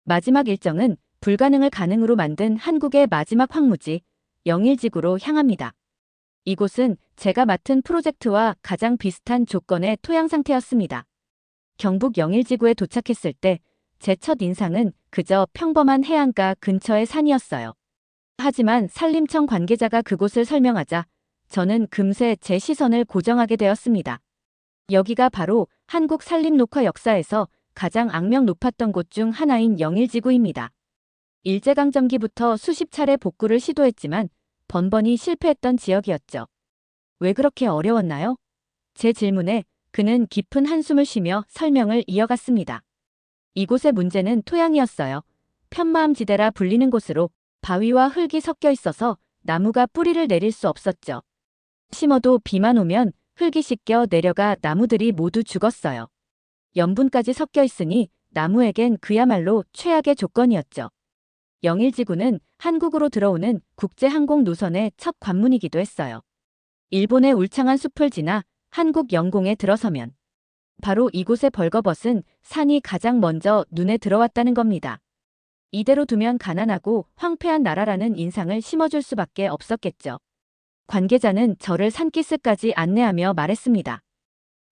S1: 마지막 일정은 불가능을 가능으로 만든 한국의 마지막 황무지 영일지구로 향합니다. 이곳은 제가 맡은 프로젝트와 가장 비슷한 조건의 토양 상태였습니다. 경북 영일지구에 도착했을 때 제 첫 인상은 그저 평범한 해안가 근처의 산이었어요. 하지만 산림청 관계자가 그곳을 설명하자 저는 금세 제 시선을 고정하게 되었습니다. 여기가 바로 한국 산림녹화 역사에서 가장 악명 높았던 곳 중 하나인 영일지구입니다. 일제강점기부터 수십 차례 복구를 시도했지만 번번이 실패했던 지역이었죠. 왜 그렇게 어려웠나요? 제 질문에 그는 깊은 한숨을 쉬며 설명을 이어갔습니다. 이곳의 문제는 토양이었어요. 편마음지대라 불리는 곳으로 바위와 흙이 섞여 있어서 나무가 뿌리를 내릴 수 없었죠. 심어도 비만 오면 흙이 씻겨 내려가 나무들이 모두 죽었어요. 염분까지 섞여 있으니 나무에겐 그야말로 최악의 조건이었죠. 영일지구는 한국으로 들어오는 국제항공 노선의 첫 관문이기도 했어요. 일본의 울창한 숲을 지나 한국 영공에 들어서면 바로 이곳의 벌거벗은 산이 가장 먼저 눈에 들어왔다는 겁니다. 이대로 두면 가난하고 황폐한 나라라는 인상을 심어줄 수밖에 없었겠죠. 관계자는 저를 산기슭까지 안내하며 말했습니다.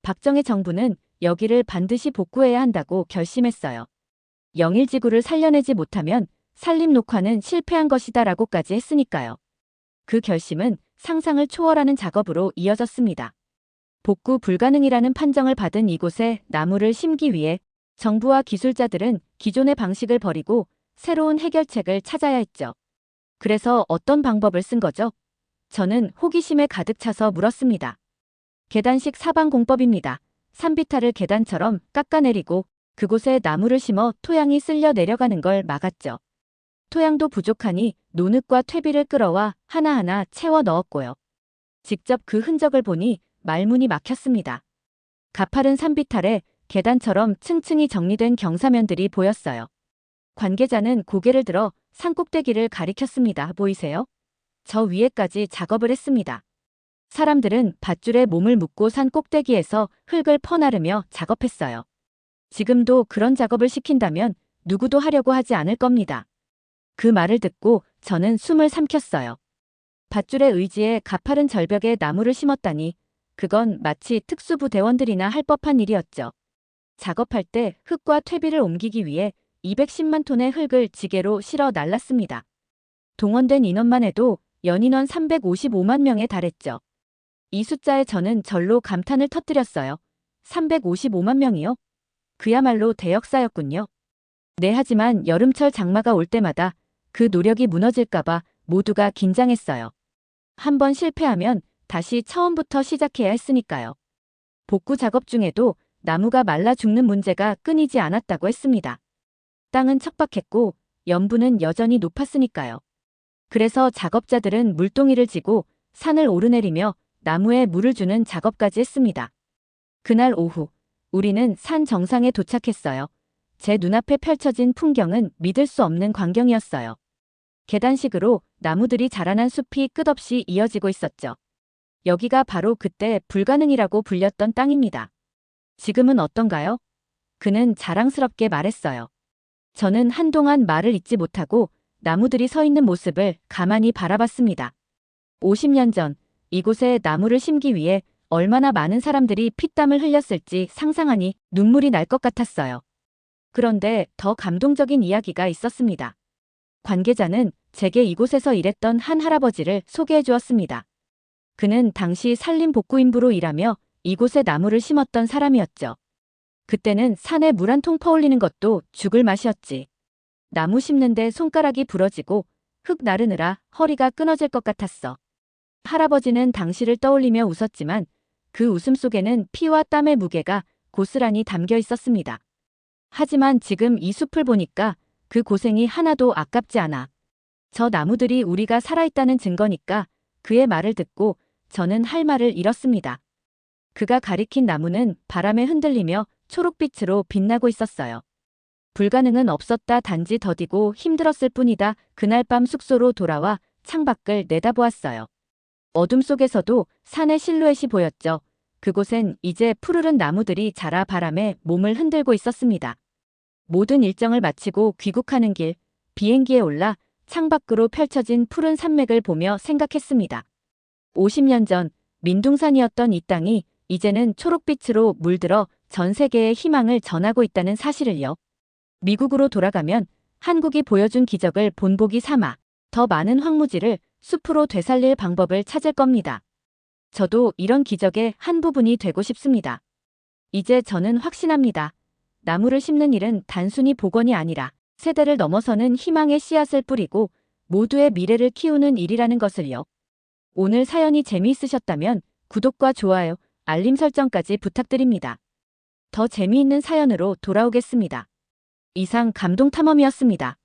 S1: 박정희 정부는 여기를 반드시 복구해야 한다고 결심했어요. 영일지구를 살려내지 못하면 산림녹화는 실패한 것이다 라고까지 했으니까요. 그 결심은 상상을 초월하는 작업으로 이어졌습니다. 복구 불가능이라는 판정을 받은 이곳에 나무를 심기 위해 정부와 기술자들은 기존의 방식을 버리고 새로운 해결책을 찾아야 했죠. 그래서 어떤 방법을 쓴 거죠? 저는 호기심에 가득 차서 물었습니다. 계단식 사방공법입니다. 산비탈을 계단처럼 깎아내리고 그곳에 나무를 심어 토양이 쓸려 내려가는 걸 막았죠. 토양도 부족하니 노흙과 퇴비를 끌어와 하나하나 채워 넣었고요. 직접 그 흔적을 보니 말문이 막혔습니다. 가파른 산비탈에 계단처럼 층층이 정리된 경사면들이 보였어요. 관계자는 고개를 들어 산꼭대기를 가리켰습니다. 보이세요? 저 위에까지 작업을 했습니다. 사람들은 밧줄에 몸을 묶고 산 꼭대기에서 흙을 퍼나르며 작업했어요. 지금도 그런 작업을 시킨다면 누구도 하려고 하지 않을 겁니다. 그 말을 듣고 저는 숨을 삼켰어요. 밧줄의 의지에 가파른 절벽에 나무를 심었다니 그건 마치 특수부 대원들이나 할 법한 일이었죠. 작업할 때 흙과 퇴비를 옮기기 위해 210만 톤의 흙을 지게로 실어 날랐습니다. 동원된 인원만 해도 연인원 355만 명에 달했죠. 이 숫자에 저는 절로 감탄을 터뜨렸어요. 355만 명이요? 그야말로 대역사였군요. 네, 하지만 여름철 장마가 올 때마다 그 노력이 무너질까봐 모두가 긴장했어요. 한번 실패하면 다시 처음부터 시작해야 했으니까요. 복구 작업 중에도 나무가 말라 죽는 문제가 끊이지 않았다고 했습니다. 땅은 척박했고 염분은 여전히 높았으니까요. 그래서 작업자들은 물동이를 지고 산을 오르내리며 나무에 물을 주는 작업까지 했습니다. 그날 오후 우리는 산 정상에 도착했어요. 제 눈앞에 펼쳐진 풍경은 믿을 수 없는 광경이었어요. 계단식으로 나무들이 자라난 숲이 끝없이 이어지고 있었죠. 여기가 바로 그때 불가능이라고 불렸던 땅입니다. 지금은 어떤가요? 그는 자랑스럽게 말했어요. 저는 한동안 말을 잇지 못하고 나무들이 서 있는 모습을 가만히 바라봤습니다. 50년 전 이곳에 나무를 심기 위해 얼마나 많은 사람들이 피땀을 흘렸을지 상상하니 눈물이 날 것 같았어요. 그런데 더 감동적인 이야기가 있었습니다. 관계자는 제게 이곳에서 일했던 한 할아버지를 소개해 주었습니다. 그는 당시 산림복구인부로 일하며 이곳에 나무를 심었던 사람이었죠. 그때는 산에 물 한 통 퍼올리는 것도 죽을 맛이었지. 나무 심는데 손가락이 부러지고 흙 나르느라 허리가 끊어질 것 같았어. 할아버지는 당시를 떠올리며 웃었지만 그 웃음 속에는 피와 땀의 무게가 고스란히 담겨 있었습니다. 하지만 지금 이 숲을 보니까 그 고생이 하나도 아깝지 않아. 저 나무들이 우리가 살아있다는 증거니까. 그의 말을 듣고 저는 할 말을 잃었습니다. 그가 가리킨 나무는 바람에 흔들리며 초록빛으로 빛나고 있었어요. 불가능은 없었다. 단지 더디고 힘들었을 뿐이다. 그날 밤 숙소로 돌아와 창밖을 내다보았어요. 어둠 속에서도 산의 실루엣이 보였죠. 그곳엔 이제 푸르른 나무들이 자라 바람에 몸을 흔들고 있었습니다. 모든 일정을 마치고 귀국하는 길, 비행기에 올라 창밖으로 펼쳐진 푸른 산맥을 보며 생각했습니다. 50년 전 민둥산이었던 이 땅이 이제는 초록빛으로 물들어 전 세계에 희망을 전하고 있다는 사실을요. 미국으로 돌아가면 한국이 보여준 기적을 본보기 삼아 더 많은 황무지를 숲으로 되살릴 방법을 찾을 겁니다. 저도 이런 기적의 한 부분이 되고 싶습니다. 이제 저는 확신합니다. 나무를 심는 일은 단순히 복원이 아니라 세대를 넘어서는 희망의 씨앗을 뿌리고 모두의 미래를 키우는 일이라는 것을요. 오늘 사연이 재미있으셨다면 구독과 좋아요, 알림 설정까지 부탁드립니다. 더 재미있는 사연으로 돌아오겠습니다. 이상 감동탐험이었습니다.